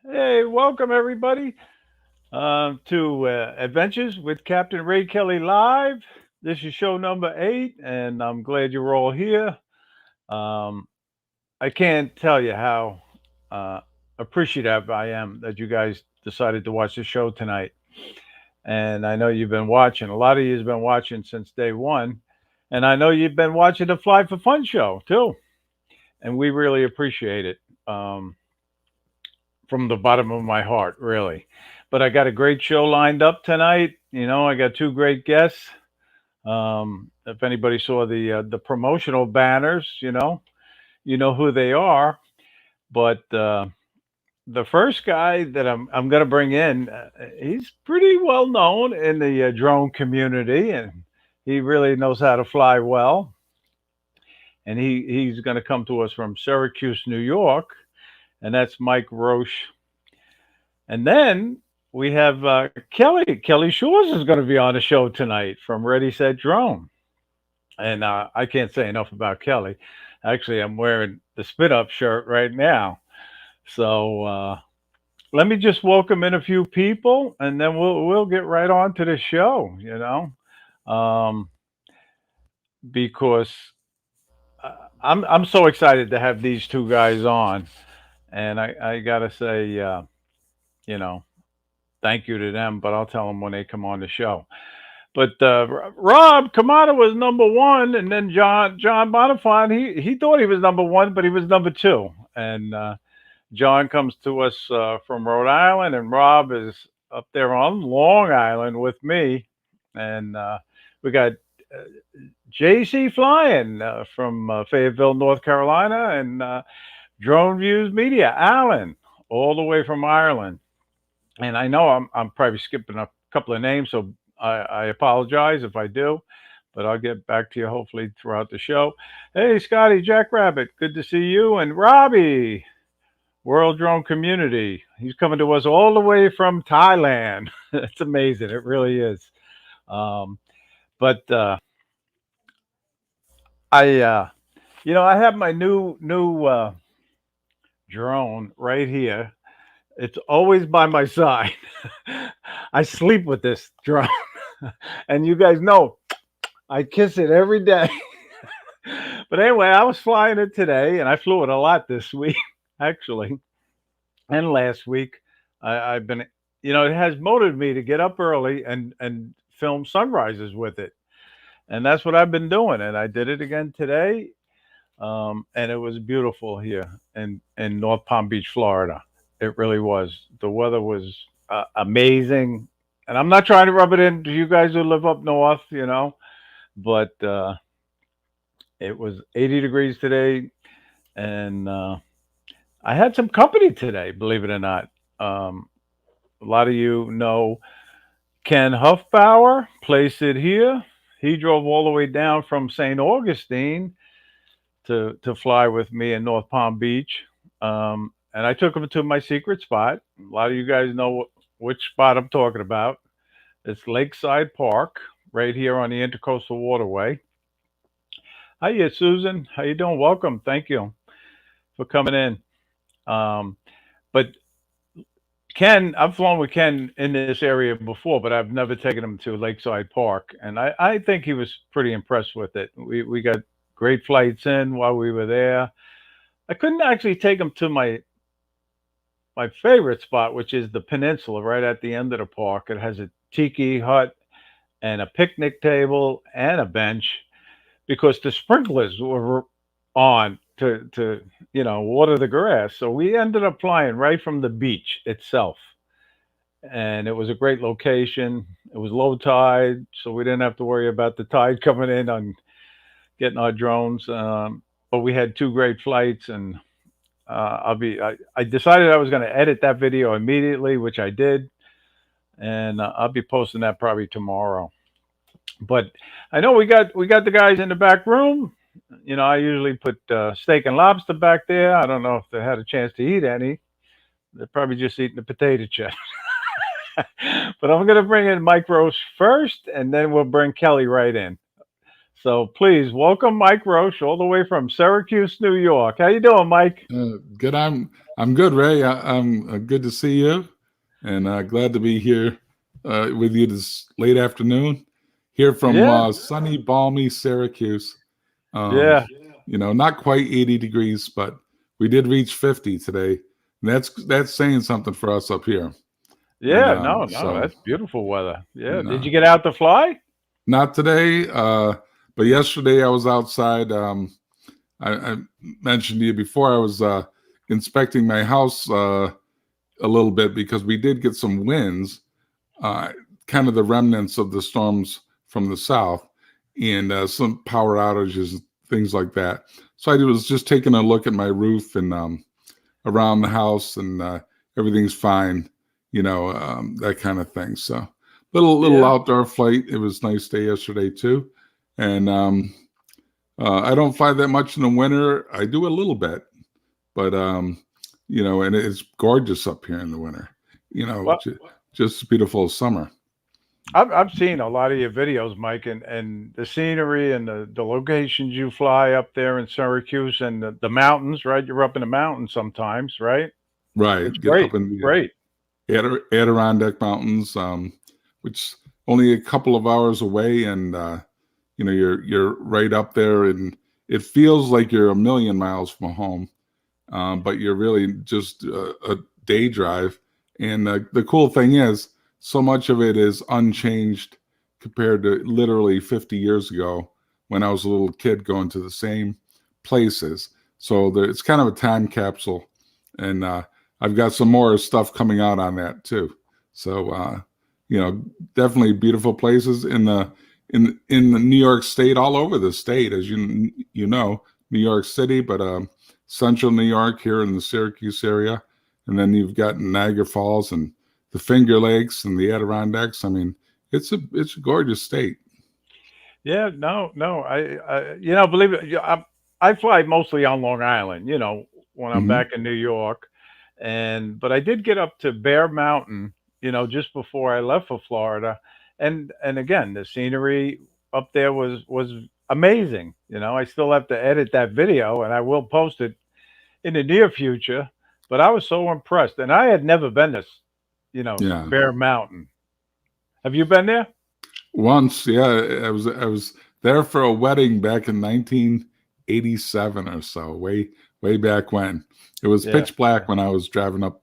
Hey, welcome everybody to Adventures with Captain Ray Kelly Live. This is show number 8, and I'm glad you're all here. Um, I can't tell you how uh, appreciative I am that you guys decided to watch the show tonight. And I know you've been watching. A lot of you have been watching since day one. And I know you've been watching the Fly for Fun show too. And we really appreciate it. From the bottom of my heart, really. But I got a great show lined up tonight. I got two great guests. If anybody saw the promotional banners, you know who they are. But the first guy that I'm going to bring in, he's pretty well known in the drone community, and he really knows how to fly well. And he's going to come to us from Syracuse, New York, and that's Mike Roche. And then we have Kelly. Kelly Shores is going to be on the show tonight from Ready Set Drone. And I can't say enough about Kelly. Actually, I'm wearing the Spit Up shirt right now. So let me just welcome in a few people, and then we'll get right on to the show. Um, because I'm so excited to have these two guys on, and I gotta say, you know, thank you to them. But I'll tell them when they come on the show. But Rob Kamada was number one, and then John Bonifant, he thought he was number one, but he was number two. And John comes to us from Rhode Island, and Rob is up there on Long Island with me, and we got uh, JC Flying from Fayetteville, North Carolina, and Drone Views Media, Alan, all the way from Ireland. And I know I'm probably skipping a couple of names, so I apologize if I do, but I'll get back to you hopefully throughout the show. Hey, Scotty Jackrabbit, good to see you, and Robbie, World Drone Community. He's coming to us all the way from Thailand. It's amazing, it really is. Um, but I have my new drone right here. It's always by my side. I sleep with this drone. And you guys know I kiss it every day. But anyway, I was flying it today, and I flew it a lot this week, actually, and last week. I've been, it has motivated me to get up early and film sunrises with it, and that's what I've been doing. And I did it again today, and it was beautiful here in North Palm Beach, Florida. It really was. The weather was amazing, and I'm not trying to rub it into you guys who live up north, but it was 80 degrees today, and I had some company today, believe it or not. Um, a lot of you know Ken Huffbauer, placed it here. He drove all the way down from St. Augustine to fly with me in North Palm Beach. And I took him to my secret spot. A lot of you guys know which spot I'm talking about. It's Lakeside Park, right here on the Intercoastal Waterway. Hiya, Susan. How you doing? Welcome. Thank you for coming in. Um, but Ken, I've flown with Ken in this area before, but I've never taken him to Lakeside Park, and I think he was pretty impressed with it. We got great flights in while we were there. I couldn't actually take him to my favorite spot, which is the peninsula right at the end of the park. It has a tiki hut and a picnic table and a bench because the sprinklers were on to water the grass. So we ended up flying right from the beach itself, and it was a great location. It was low tide, so we didn't have to worry about the tide coming in on getting our drones. But we had two great flights, and I decided I was going to edit that video immediately, which I did, and I'll be posting that probably tomorrow. But I know we got the guys in the back room. I usually put steak and lobster back there. I don't know if they had a chance to eat any. They're probably just eating the potato chips. But I'm going to bring in Mike Roche first, and then we'll bring Kelly right in. So please welcome Mike Roche all the way from Syracuse, New York. How you doing, Mike? Good. I'm good, Ray. I'm good to see you, and glad to be here with you this late afternoon. Here from Yeah, sunny, balmy Syracuse. Um, yeah, not quite 80 degrees, but we did reach 50 today. And that's saying something for us up here. And yeah. No, no, so, that's beautiful weather. Yeah. and, Did you get out to fly? not today, but yesterday I was outside. I mentioned to you before I was inspecting my house a little bit because we did get some winds, uh, kind of the remnants of the storms from the south, and some power outages, things like that. So I was just taking a look at my roof and around the house, and everything's fine, that kind of thing. So little Yeah. outdoor flight. It was a nice day yesterday too, and I don't fly that much in the winter. I do a little bit, but and it's gorgeous up here in the winter. Well, Just as beautiful as summer. I've seen a lot of your videos, Mike, and the scenery and the locations you fly up there in Syracuse and the mountains, right? You're up in the mountains sometimes, right? It's Right, get great, up in the great. Adirondack Mountains, which only a couple of hours away, and you're right up there, and it feels like you're a million miles from home, but you're really just a day drive. And the cool thing is, so much of it is unchanged compared to literally 50 years ago when I was a little kid going to the same places. So it's kind of a time capsule, and I've got some more stuff coming out on that too. So definitely beautiful places in the New York State, all over the state, as you know, New York City, but Central New York here in the Syracuse area, and then you've got Niagara Falls and the Finger Lakes and the Adirondacks. I mean, it's a gorgeous state. Yeah, no, no. Believe it, I fly mostly on Long Island. When I'm Hmm. back in New York, but I did get up to Bear Mountain. Just before I left for Florida, and again, the scenery up there was amazing. I still have to edit that video, and I will post it in the near future. But I was so impressed, and I had never been to, Yeah, Bear Mountain. Have you been there? once, yeah, I was there for a wedding back in 1987 or so, way back when. It was Yeah, pitch black when I was driving up,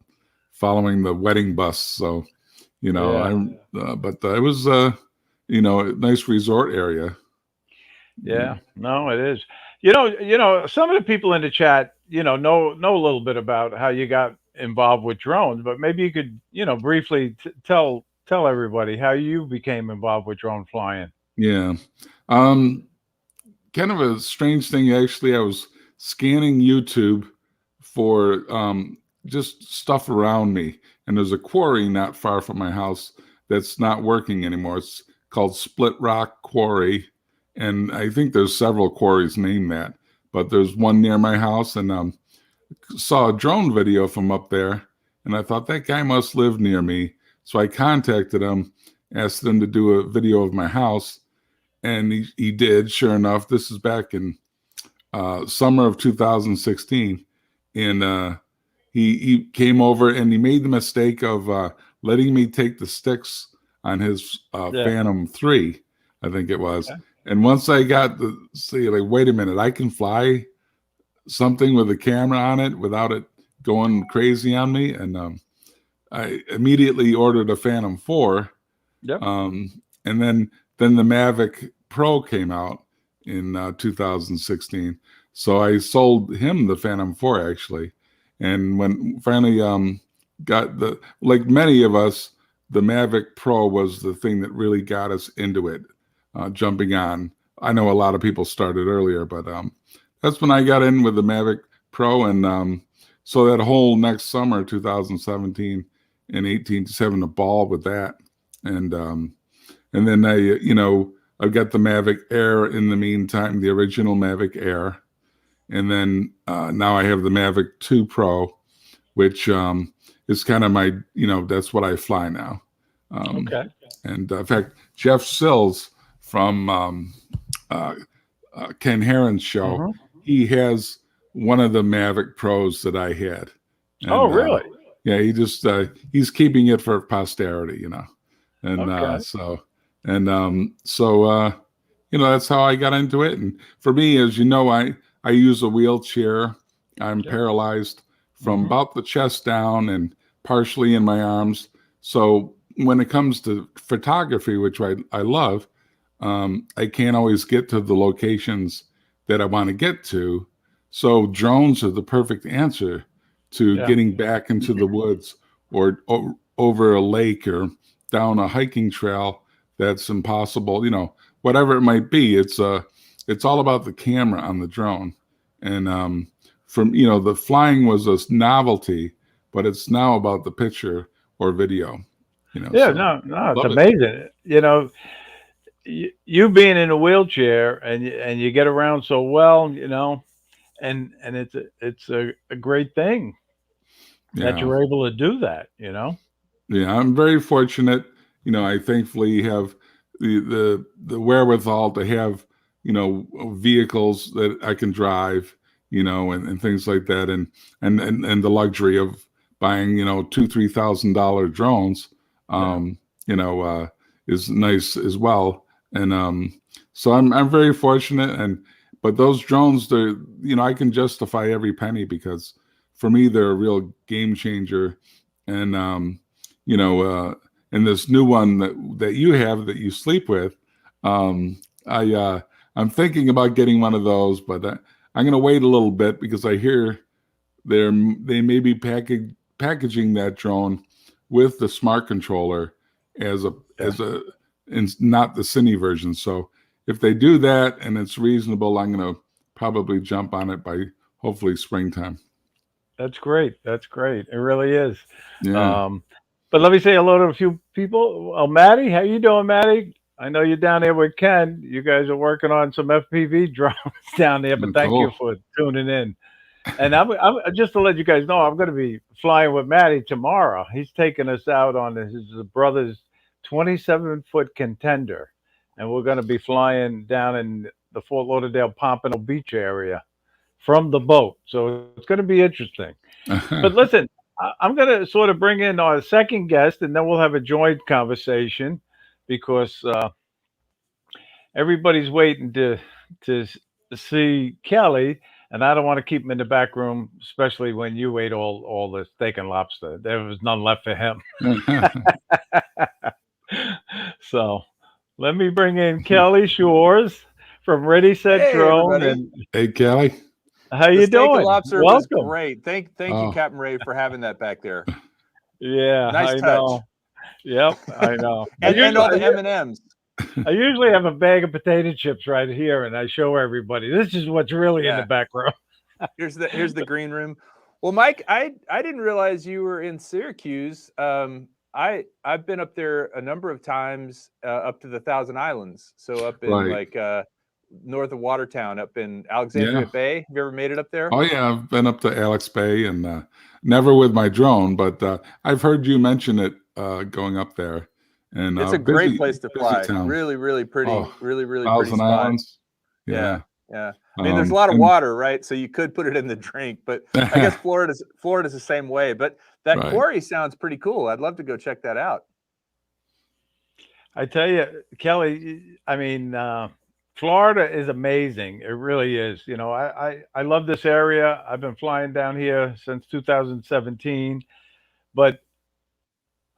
following the wedding bus. So yeah. but it was a nice resort area. Yeah, no, it is. Some of the people in the chat, know a little bit about how you got involved with drones, but maybe you could, briefly tell everybody how you became involved with drone flying. Yeah. Um, Kind of a strange thing, actually. I was scanning YouTube for just stuff around me, and there's a quarry not far from my house that's not working anymore. It's called Split Rock Quarry, and I think there's several quarries named that, but there's one near my house, and saw a drone video from up there, and I thought that guy must live near me. So I contacted him, asked him to do a video of my house, and he did. Sure enough, this is back in summer of 2016, and he came over and he made the mistake of letting me take the sticks on his Yeah. Phantom 3, I think it was. Okay. And once I got the see, like, wait a minute, I can fly something with a camera on it without it going crazy on me, and I immediately ordered a Phantom 4, Yep. and then the Mavic Pro came out in 2016. So I sold him the Phantom 4, actually, and when finally got like many of us, the Mavic Pro was the thing that really got us into it, jumping on. I know a lot of people started earlier, but that's when I got in with the Mavic Pro, and so that whole next summer, 2017 and 18, just having a ball with that, and then I've got the Mavic Air in the meantime, the original Mavic Air, and then now I have the Mavic 2 Pro, which is kind of my, that's what I fly now. Um, Okay. and in fact, Jeff Sills from uh, Ken Heron's show, Mhm. he has one of the Mavic Pros that I had, Oh, and really? yeah, he's keeping it for posterity, and Okay. that's how I got into it. And for me, as you know, I use a wheelchair. I'm Yep. paralyzed from Mhm. about the chest down and partially in my arms. So when it comes to photography, which I love, I can't always get to the locations that I want to get to. So drones are the perfect answer to Yeah. getting back into the woods or over a lake or down a hiking trail that's impossible. Whatever it might be. It's all about the camera on the drone, and from the flying was a novelty, but it's now about the picture or video. Yeah. So No, no, it's love it. amazing. You being in a wheelchair and you get around so well, and it's a great thing that Yeah. you're able to do that. Yeah, I'm very fortunate. I thankfully have the wherewithal to have vehicles that I can drive, and things like that, and the luxury of buying $2,000-3,000 drones, Yeah. um, you know, uh, is nice as well. And so I'm very fortunate. And but those drones, I can justify every penny because for me they're a real game changer. And you know, uh, and this new one that you have that you sleep with, um, I'm thinking about getting one of those, but I'm going to wait a little bit because I hear they may be packaging that drone with the smart controller as a Yeah. as a and not the cine version. So if they do that and it's reasonable, I'm going to probably jump on it by hopefully springtime. That's great. That's great. It really is. Yeah, Um, but let me say hello to a few people. Oh, Maddie, how you doing, Maddie? I know you're down there with Ken. You guys are working on some FPV drones down there, but thank you cool. for tuning in. And I'm just to let you guys know, I'm going to be flying with Maddie tomorrow. He's taking us out on his brother's 27-foot contender, and we're going to be flying down in the Fort Lauderdale Pompano Beach area from the boat. So it's going to be interesting. But listen, I'm going to sort of bring in our second guest, and then we'll have a joint conversation because everybody's waiting to see Kelly, and I don't want to keep him in the back room, especially when you ate all the steak and lobster. There was none left for him. So let me bring in Kelly Shores from Ready Set Hey, Drone, everybody. and Hey, Kelly. how The you steak and doing? lobster was Welcome. great. Thank you, Oh, Captain Ray, for having that back there. Yeah, Nice I touch. know. Yep, I know. I And usually all the M&Ms. I usually have a bag of potato chips right here, and I show everybody. This is what's really in the Yeah. back row. Here's the green room. Well, Mike, I didn't realize you were in Syracuse. I've been up there a number of times, up to the Thousand Islands. So up in right. like north of Watertown, up in Yeah. Alexandria Bay. Have you ever made it up there? Oh, yeah. I've been up to Alex Bay and never with my drone, but I've heard you mention it going up there. And It's a great place to busy fly. town. Really, really pretty. Oh, Really, really pretty Thousand spot. Islands. Yeah, Yeah. yeah. I mean, there's a lot of And water, right? So you could put it in the drink, but I guess Florida's the same way. But that right. quarry sounds pretty cool. I'd love to go check that out. I tell you, Kelly. I mean, Florida is amazing. It really is. I love this area. I've been flying down here since 2017, but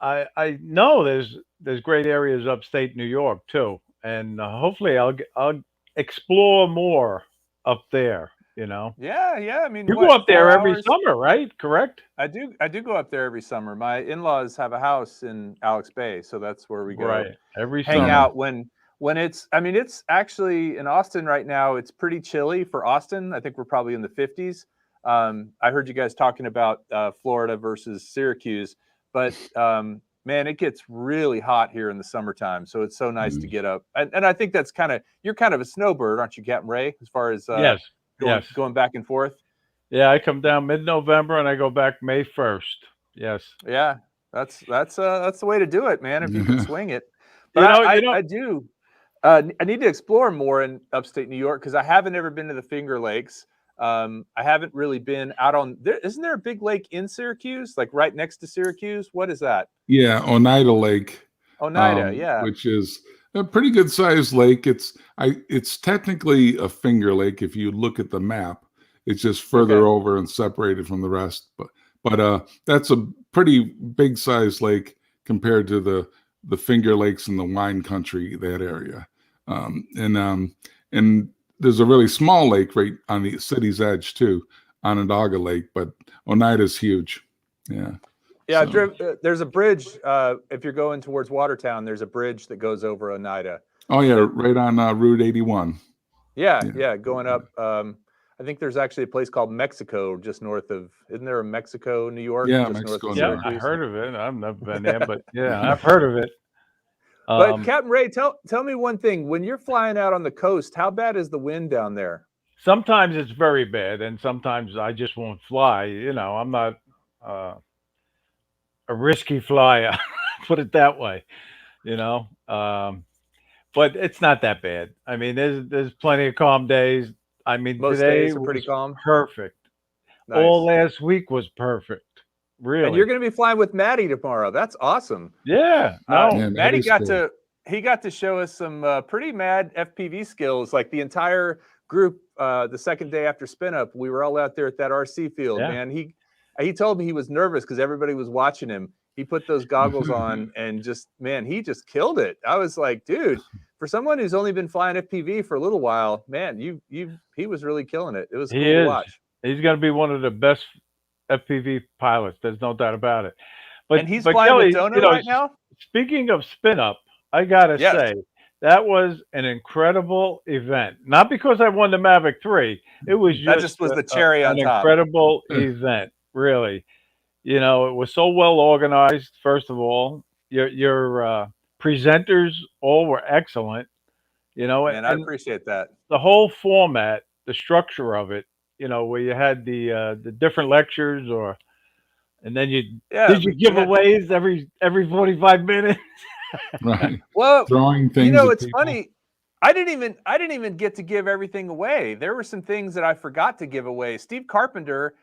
I know there's great areas upstate New York too, and hopefully I'll explore more up there. Yeah, yeah. I mean, You go what, up there four every hours? summer, right? Correct? I do go up there every summer. My in-laws have a house in Alex Bay, so that's where we go Right, every hang Yeah. summer. out when it's I mean, it's actually in Austin right now, it's pretty chilly for Austin. I think we're probably in the 50s. I heard you guys talking about Florida versus Syracuse, but man, it gets really hot here in the summertime. So it's so nice to Mm. get up. And I think that's you're kind of a snowbird, aren't you, Captain Ray, as far as Yes, going yes. going back and forth? Yeah, I come down mid-November and I go back May 1st. Yes. Yeah, that's the way to do it, man, if you can swing it. But You know, I do. I need to explore more in upstate New York because I haven't ever been to the Finger Lakes. I haven't really been out on there. Isn't there a big lake in Syracuse, like right next to Syracuse? What is that? Yeah, Oneida Lake, Oneida. Yeah. which is a pretty good sized lake. It's technically a finger lake if you look at the map. It's just further Okay. over and separated from the rest. But that's a pretty big sized lake compared to the Finger Lakes in the wine country, that area. And there's a really small lake right on the city's edge too, Onondaga Lake, but Oneida's huge. Yeah. Yeah, So- there's a bridge. If you're going towards Watertown, there's a bridge that goes over Oneida. Oh yeah, right on Route 81. Yeah, going up. I think there's actually a place called Mexico just north of. Isn't there a Mexico, New York? Yeah, just Mexico, north of New York. I Syracuse? heard of it. I've never been there, but yeah, I've heard of it. But Captain Ray, tell me one thing. When you're flying out on the coast, how bad is the wind down there? Sometimes it's very bad, and sometimes I just won't fly. I'm not a risky flyer, put it that way. But it's not that bad. I mean, there's plenty of calm days. I mean, Most today days are pretty was calm. perfect. Nice. All last week was perfect. Really. And you're going to be flying with Maddie tomorrow. That's awesome. Yeah. No. Yeah, Maddie that is cool. he got to show us some pretty mad FPV skills. Like the entire group, the second day after spin up, we were all out there at that RC field. Yeah. Man, he told me he was nervous because everybody was watching him. He put those goggles on and he just killed it. I was like, dude, for someone who's only been flying FPV for a little while, man, he was really killing it. It was cool to watch. He's going to be one of the best FPV pilots. There's no doubt about it. And he's flying Kelly, with Donor right now? Speaking of spin up, I got to say, that was an incredible event. Not because I won the Mavic 3. It was just was the cherry on top. An incredible event, really. It was so well organized, first of all. Your presenters all were excellent. And I appreciate that. The whole format, the structure of it, where you had the different lectures, and then did you giveaways every 45 minutes? Right. Well, throwing things. It's funny. I didn't even get to give everything away. There were some things that I forgot to give away. Steve Carpenter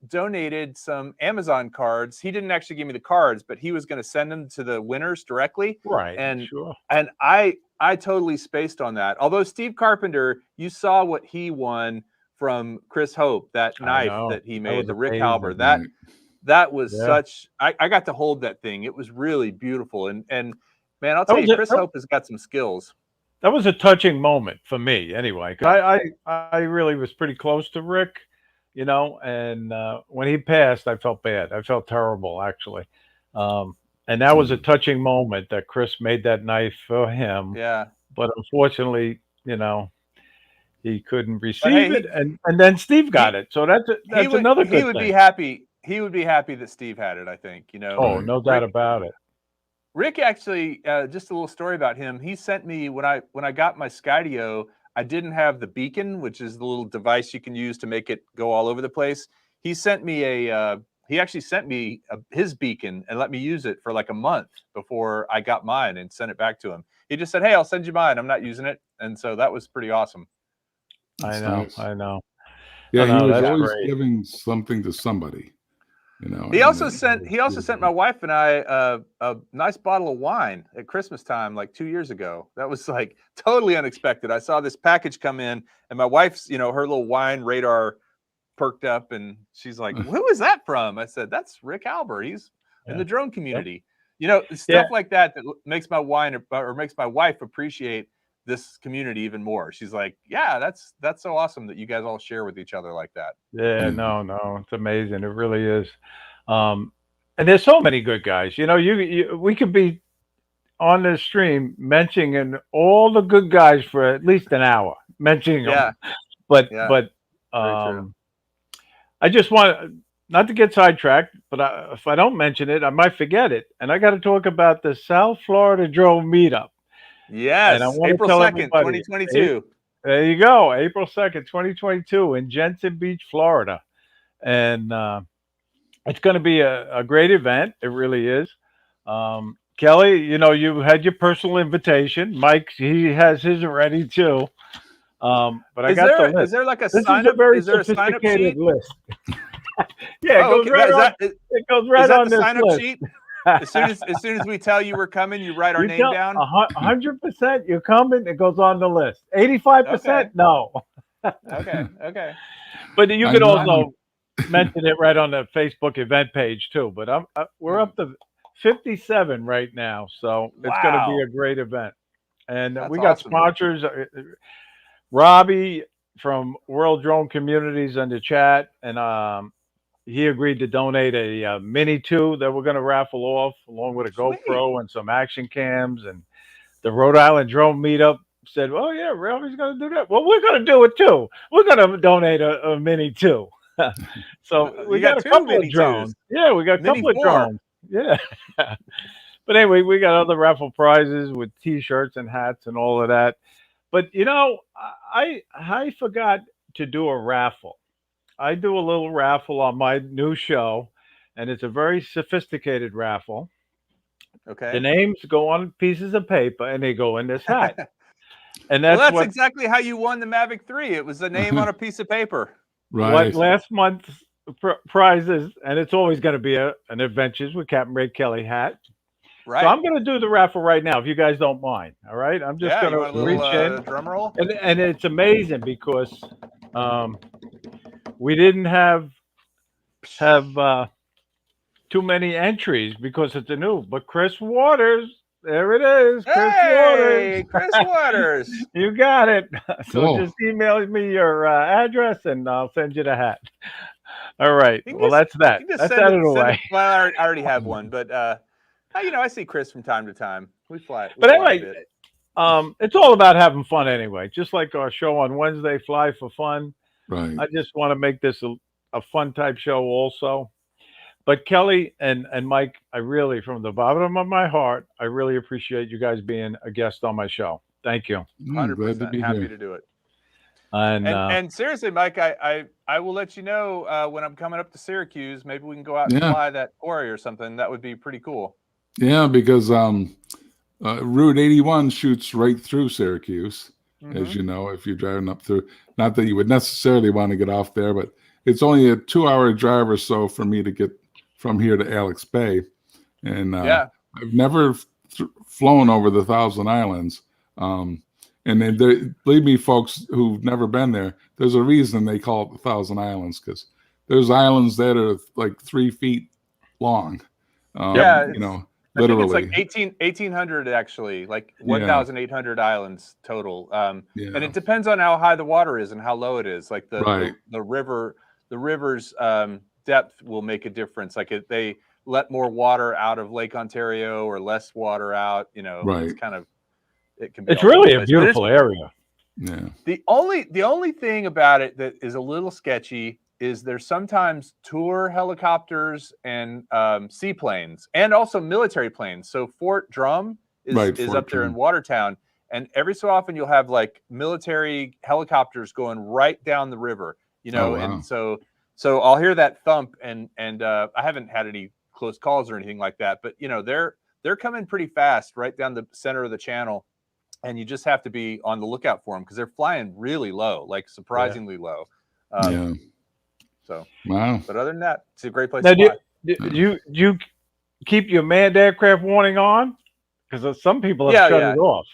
donated some Amazon cards. He didn't actually give me the cards, but he was going to send them to the winners directly. Right. And sure. And I totally spaced on that. Although Steve Carpenter, you saw what he won from Chris Hope, that knife that he made, the Rick Halber. That was such. I got to hold that thing. It was really beautiful. And man, I'll tell you, Chris Hope has got some skills. That was a touching moment for me, anyway. I really was pretty close to Rick. And when he passed, I felt bad. I felt terrible, actually. And that was a touching moment that Chris made that knife for him. Yeah. But unfortunately, he couldn't receive it. And then Steve got it. So that's another good thing. He would be happy. He would be happy that Steve had it, I think. Oh, no doubt about it. Rick actually, just a little story about him. He sent me when I got my Skydio, I didn't have the beacon, which is the little device you can use to make it go all over the place. He sent me his beacon and let me use it for like a month before I got mine and sent it back to him. He just said, "Hey, I'll send you mine. I'm not using it." And so that was pretty awesome. I know. Yeah, he was always giving something to somebody. He also sent my wife and I a nice bottle of wine at Christmas time, like 2 years ago. That was like totally unexpected. I saw this package come in, and my wife's, her little wine radar perked up, and she's like, "Who is that from?" I said, "That's Rick Halber. He's in the drone community." Stuff like that makes my makes my wife appreciate this community even more. She's like, "Yeah, that's so awesome that you guys all share with each other like that." Yeah, no, it's amazing. It really is. And there's so many good guys. We could be on this stream mentioning all the good guys for at least an hour, mentioning them. But I just want not to get sidetracked, but if I don't mention it, I might forget it. And I got to talk about the South Florida Drone Meetup. Yes, April 2nd, 2022. There you go, April 2nd, 2022 in Jensen Beach, Florida. And it's going to be a great event. It really is. Kelly, you had your personal invitation. Mike, he has his already too. But I Is got the there is list. there like a This is sign a up? very Is there a sign up sophisticated sheet? list. Yeah, it Oh, goes okay. right Is on. that It goes is right that on the this sign up list. sheet? As soon as we tell you we're coming, you write our You name tell down. 100% you're coming. It goes on the list. 85% Okay. no. Okay. Okay. But you I can know. also mention it right on the Facebook event page too. But we're Mm. up to 57 right now, so it's going to be Wow. a great event. And That's we got awesome. sponsors. Robbie from World Drone Communities in the chat, and he agreed to donate a Mini 2 that we're going to raffle off, along with a Sweet. GoPro and some action cams. And the Rhode Island Drone Meetup said, "Oh yeah, Robbie's going to do that. Well, we're going to do it too. We're going to donate a Mini 2." So we You got got a two couple of mini twos. drones. Yeah, we got a Mini couple of 4. drones. Yeah. But anyway, we got other raffle prizes with T-shirts and hats and all of that. But I forgot to do a raffle. I do a little raffle on my new show, and it's a very sophisticated raffle. The Okay. names go on pieces of paper, and they go in this hat, and Well, that's that's what exactly how you won the Mavic 3. It was the name on a piece of paper. Right. last month's prizes, and it's always going to be an Adventures with Captain Ray Kelly hat. So Right. I'm going to do the raffle right now, if you guys don't mind. All right, I'm just Yeah. going You to want a little reach in, drum roll? and it's amazing because um, we didn't have too many entries because it's a new. But Chris Waters, there it is, Chris Waters. Hey, Chris Waters. You got it. So Cool. just email me your address, and I'll send you the hat. All right. You can Well, just that's that. you can just That's send out of it. the Send way. it. Well, I already have one, but I see Chris from time to time. We fly. We But fly a anyway, bit. it's all about having fun anyway. Just like our show on Wednesday, Fly for Fun. Right. I just want to make this a fun type show also. But Kelly and Mike, I really, from the bottom of my heart, I really appreciate you guys being a guest on my show. Thank you. Glad to 100% be happy here. to do it. And And seriously, Mike, I will let you know when I'm coming up to Syracuse. Maybe we can go out and Yeah. fly that quarry or something. That would be pretty cool. Yeah, because Route 81 shoots right through Syracuse, as Mhm. you know, if you're driving up through. Not that you would necessarily want to get off there, but it's only a 2-hour drive or so for me to get from here to Alex Bay. And Yeah. I've never flown over the Thousand Islands. And then believe me, folks who've never been there, there's a reason they call it the Thousand Islands, because there's islands that are like 3 feet long. Yeah, You know, I think it's literally. like 1800 actually, like Yeah. 1,800 islands total. And Yeah. it depends on how high the water is and how low it is. Like Right. the river's depth will make a difference. Like they let more water out of Lake Ontario or less water out. You know, Right. it's kind of it can be it's all over really the a place. But beautiful area. Yeah. the only thing about it that is a little sketchy is there's sometimes tour helicopters and seaplanes and also military planes. So Fort Drum is Right, is Fort up there in Drum. Watertown, and every so often you'll have like military helicopters going right down the river. You know, Oh, wow. and so I'll hear that thump, and I haven't had any close calls or anything like that, but you know they're coming pretty fast right down the center of the channel. And you just have to be on the lookout for them because they're flying really low, like surprisingly low. Yeah. So, Wow. but other than that, it's a great place Now, to fly. do you keep your manned aircraft warning on? Because some people have shut it off.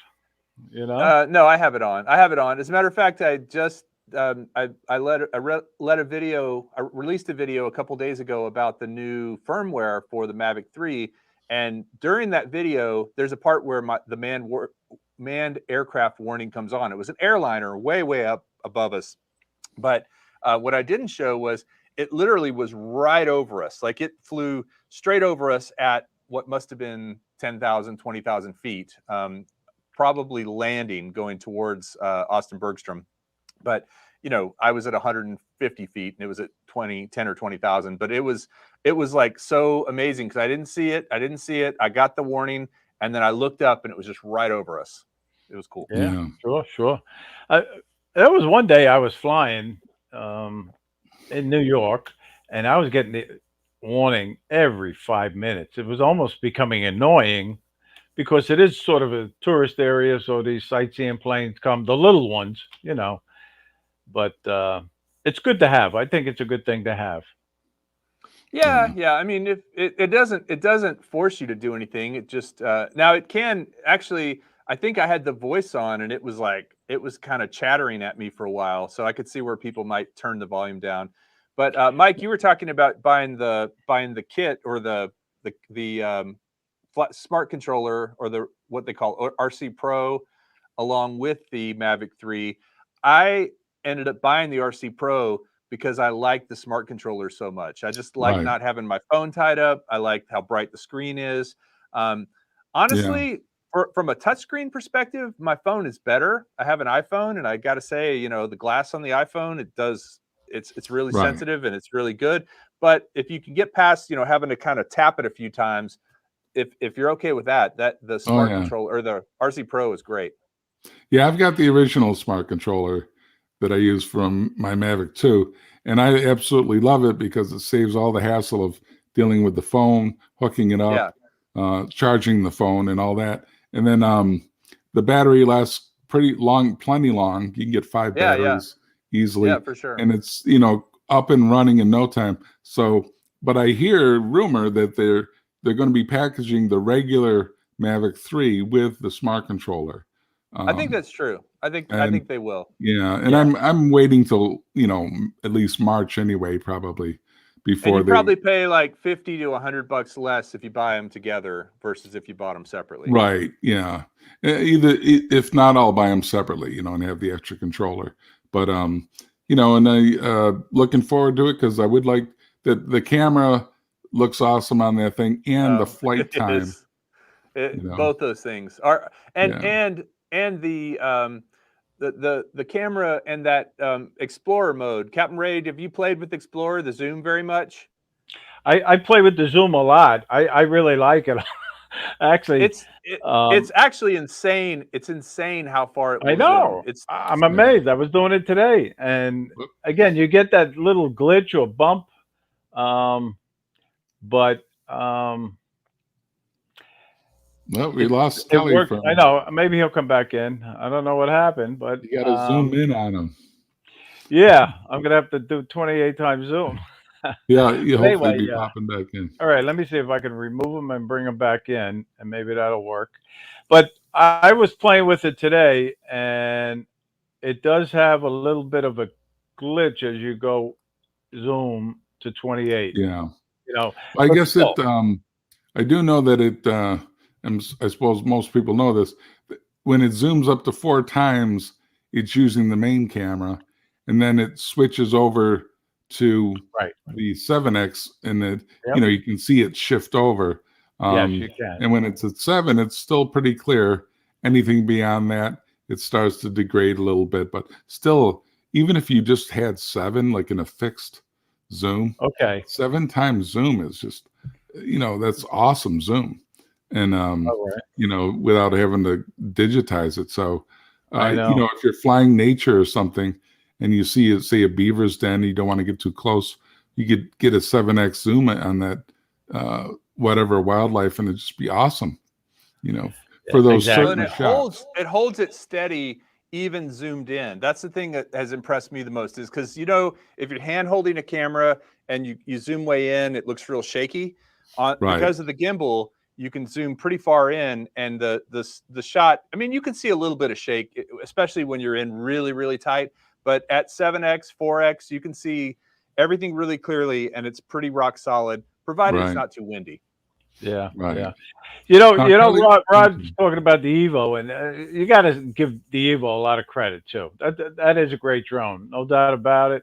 You know. No, I have it on. I have it on. As a matter of fact, I just I released a video a couple days ago about the new firmware for the Mavic 3, and during that video, there's a part where the manned aircraft warning comes on. It was an airliner way up above us, but what I didn't show was it literally was right over us. Like it flew straight over us at what must have been 10,000, 20,000 feet, probably landing going towards Austin Bergstrom. But, you know, I was at 150 feet and it was at 10 or 20,000. But it was like so amazing because I didn't see it. I got the warning, and then I looked up and it was just right over us. It was cool. Yeah. Sure. There was one day I was flying in New York, and I was getting the warning every 5 minutes. It was almost becoming annoying because it is sort of a tourist area. So these sightseeing planes come, the little ones, you know. But it's good to have. I think it's a good thing to have. Yeah, Yeah. yeah. I mean, if it doesn't force you to do anything. It just now it can actually. I think I had the voice on, and it was kind of chattering at me for a while, so I could see where people might turn the volume down. But Mike, you were talking about buying the kit or the smart controller or the what they call RC Pro along with the Mavic 3. I ended up buying the RC Pro because I like the smart controller so much. I just like Right. not having my phone tied up. I like how bright the screen is. Um, Yeah. honestly, from a touchscreen perspective, my phone is better. I have an iPhone, and I got to say, the glass on the iPhone, it's really Right. sensitive and it's really good. But if you can get past, having to kind of tap it a few times, if you're okay with that the Oh smart yeah. controller or the RC Pro is great. Yeah, I've got the original smart controller that I use from my Mavic 2, and I absolutely love it because it saves all the hassle of dealing with the phone, hooking it Yeah, up, charging the phone, and all that. And then the battery lasts pretty long, plenty long. You can get five yeah, yeah, batteries yeah, easily, for sure. and it's up and running in no time. So, but I hear rumor that they're going to be packaging the regular Mavic 3 with the smart controller. I think Um, that's true. I and think they will. yeah, and Yeah. I'm waiting till at least March anyway, probably And before you they. probably pay like 50 to 100 bucks less if you buy them together versus if you bought them separately. Right, yeah. Either if not, I'll buy them separately, and have the extra controller. But and I looking forward to it because I would like that the camera looks awesome on that thing and the Oh, flight it time. is. You know, Both those things are, and yeah, and and the camera and that Explorer mode. Captain Ray, have you played with Explorer, the zoom, very much? I play with the Zoom a lot. I really like it. Actually, It's um, actually insane. It's insane how far it I will zoom. know. It's I'm yeah. amazed. I was doing it today, and again, you get that little glitch or bump, um, but Well, we it lost it Kelly works. I from. know. Maybe he'll come back in. I don't know what happened, but You got to zoom in on him. yeah, I'm gonna have to do 28 times Zoom. Yeah, you But hopefully anyway, be yeah. popping back in. All right, let me see if I can remove them and bring them back in, and maybe that'll work. But I was playing with it today, and it does have a little bit of a glitch as you go zoom to 28. Yeah. You know, I but guess still, I do know that and I suppose most people know this, when it zooms up to four times, it's using the main camera, and then it switches over to right? the 7X, and Yep. you can see it shift over. Yes, Um, you can. and when it's at 7, it's still pretty clear. Anything beyond that, it starts to degrade a little bit, but still, even if you just had 7, like in a fixed zoom, Okay. 7 times zoom is just, that's awesome zoom. And, All right. without having to digitize it. So, I know. if you're flying nature or something and you see, say, a beaver's den, you don't want to get too close, you could get a 7X zoom on that, whatever wildlife, and it'd just be awesome, for those Well, and certain Exactly. shots. it holds it steady even zoomed in. That's the thing that has impressed me the most is because if you're hand holding a camera and you zoom way in, it looks real shaky. Right, Because of the gimbal, you can zoom pretty far in, and the shot. I mean, you can see a little bit of shake, especially when you're in really really tight. But at 7X, 4X, you can see everything really clearly, and it's pretty rock solid, provided it's right, not too windy. Yeah. right. Yeah. You know. Now, You know. Kelly, Rod's talking about the Evo, and you got to give the Evo a lot of credit too. That is a great drone, no doubt about it.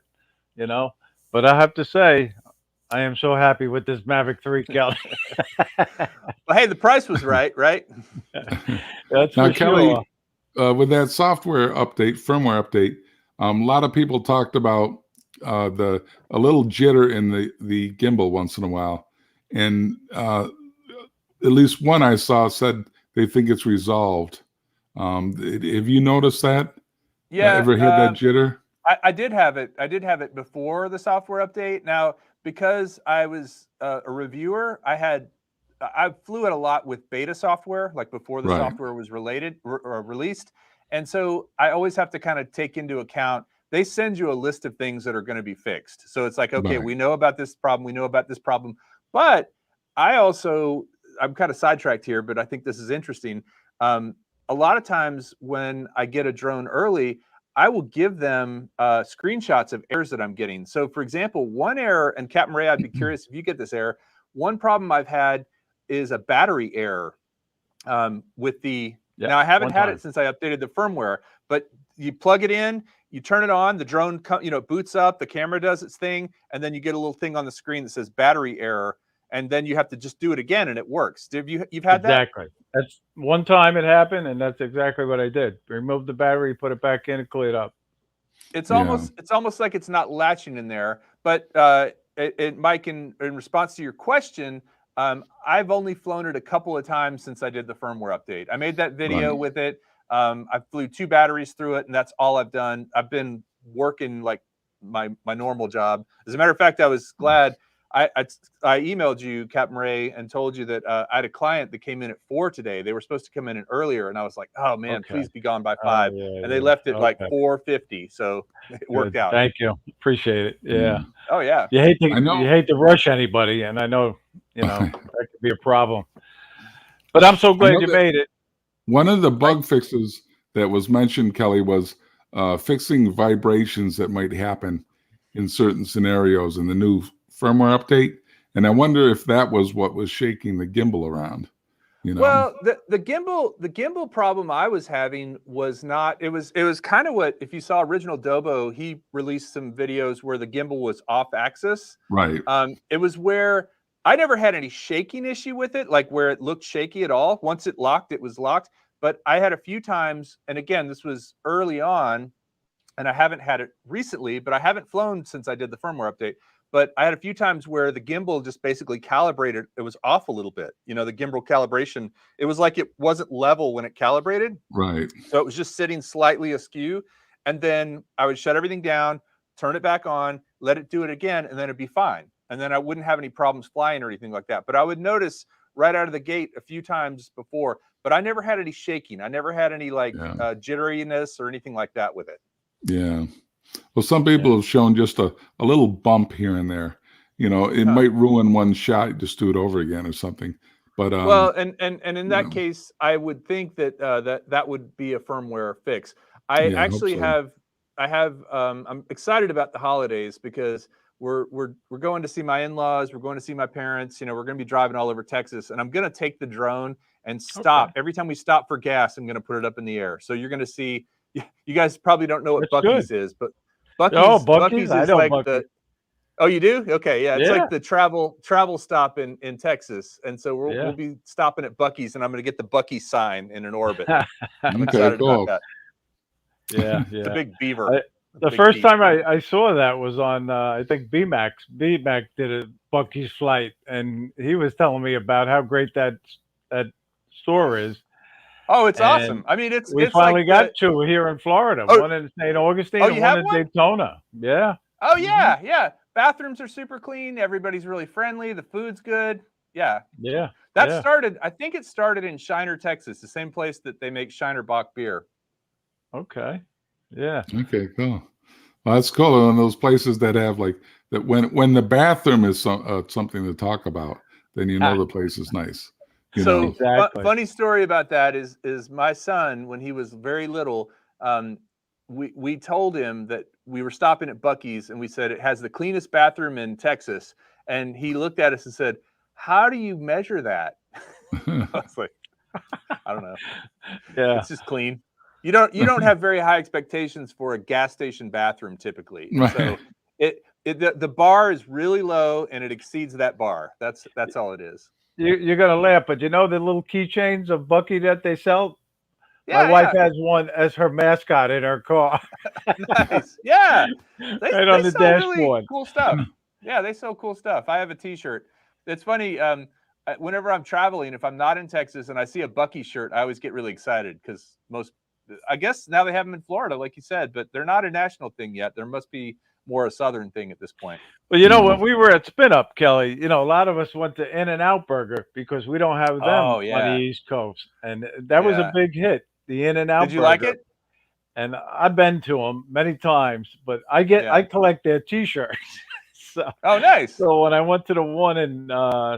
You know. But I have to say, I am so happy with this Mavic 3, Kelly. Well, hey, the price was right, right? That's now, for sure. Kelly, with that software update, firmware update, a lot of people talked about the a little jitter in the gimbal once in a while, and at least one I saw said they think it's resolved. Have you noticed that? Yeah, Ever had that jitter? I did have it. I did have it before the software update. Now, because I was a reviewer, I had I flew it a lot with beta software, like before the Right. software was released. And so I always have to kind of take into account, they send you a list of things that are going to be fixed. So it's like, okay, Right. we know about this problem. We know about this problem. But I'm kind of sidetracked here, but I think this is interesting. A lot of times when I get a drone early, I will give them screenshots of errors that I'm getting. So for example, one error, and Captain Ray, I'd be curious if you get this error. One problem I've had is a battery error with the, Yeah, now I haven't one had time. it since I updated the firmware, but you plug it in, you turn it on, the drone boots up, the camera does its thing, and then you get a little thing on the screen that says battery error, and then you have to just do it again and it works. You've had that? Exactly. That's one time it happened, and that's exactly what I did. Remove the battery, put it back in, and clear it up. It's Yeah. almost like it's not latching in there. But Mike, in response to your question, I've only flown it a couple of times since I did the firmware update. I made that video Right. with it. I flew 2 batteries through it, and that's all I've done. I've been working like my normal job. As a matter of fact, I was glad. I emailed you, Captain Ray, and told you that I had a client that came in at 4 today. They were supposed to come in earlier, and I was like, "Oh man, Okay. please be gone by Oh 5." yeah, And they yeah. left at like Okay. 4:50, so it worked Good. out. Thank you. Appreciate it. Yeah. Yeah. Oh yeah. You hate to I know. you hate to rush anybody, and I know that could be a problem. But I'm so I glad know you that made it. one of the bug fixes that was mentioned, Kelly, was fixing vibrations that might happen in certain scenarios in the new firmware update. And I wonder if that was what was shaking the gimbal around, you know? Well, the gimbal problem I was having was not, it was kind of what, if you saw original Dobo, he released some videos where the gimbal was off axis. Right. It was where I never had any shaking issue with it, like where it looked shaky at all. Once it locked, it was locked. But I had a few times, and again, this was early on, and I haven't had it recently, but I haven't flown since I did the firmware update. But I had a few times where the gimbal just basically calibrated. It was off a little bit. The gimbal calibration, it was like it wasn't level when it calibrated. Right. So it was just sitting slightly askew. And then I would shut everything down, turn it back on, let it do it again, and then it'd be fine. And then I wouldn't have any problems flying or anything like that. But I would notice right out of the gate a few times before, but I never had any shaking. I never had any jitteriness or anything like that with it. Yeah. Well, some people have shown just a little bump here and there. It might ruin one shot. Just do it over again or something. But well, and in that case, I would think that that would be a firmware fix. I actually hope so. I'm excited about the holidays because we're going to see my in-laws. We're going to see my parents. We're going to be driving all over Texas, and I'm going to take the drone and stop every time we stop for gas. I'm going to put it up in the air. So you're going to see. You guys probably don't know what That's Buc-ee's good. is, but Oh, Buc-ee's Buc-ee's? I is know like Buc-ee's. Oh, you do? Okay, yeah. It's Yeah. like the travel stop in Texas, and so we'll Yeah. be stopping at Buc-ee's, and I'm going to get the Buc-ee's sign in an orbit. I'm Okay, excited about cool. that. Yeah, It's a yeah. big beaver. The first time I saw that was on, I think BMAC. BMAC did a Bucky's flight, and he was telling me about how great that store is. Oh, it's And awesome. I mean, it's we it's finally like got 2 here in Florida. Oh, one in St. Augustine oh, and you one have in one? Daytona. Yeah. Oh yeah, yeah. Bathrooms are super clean. Everybody's really friendly. The food's good. Yeah. Yeah. That yeah. started. I think it started in Shiner, Texas, the same place that they make Shiner Bock beer. Okay. Yeah. Okay, cool. Well, that's cool. One of those places that have like that when the bathroom is something to talk about, then the place is nice. So Exactly. funny story about that is my son, when he was very little, we told him that we were stopping at Buc-ee's, and we said it has the cleanest bathroom in Texas, and he looked at us and said, "How do you measure that?" I was like, I don't know. Yeah. It's just clean. You don't have very high expectations for a gas station bathroom typically. Right. So the bar is really low, and it exceeds that bar. That's all it is. You're gonna laugh, but the little keychains of Bucky that they sell? Yeah, My wife has one as her mascot in her car. Nice. Yeah. Right on the sell really dashboard. cool stuff. Yeah, they sell cool stuff. I have a t-shirt. It's funny. Whenever I'm traveling, if I'm not in Texas and I see a Bucky shirt, I always get really excited because I guess now they have them in Florida, like you said, but they're not a national thing yet. There must be more a Southern thing at this point. Well, you know, when we were at Spin Up, Kelly, you know, a lot of us went to In-N-Out Burger because we don't have them Oh on the yeah, East Coast, and that was a yeah. big hit, the Did In-N-Out you like Burger. it? And I've been to them many times, but I Yeah. collect their T-shirts. so Oh, nice. so when I went to the one in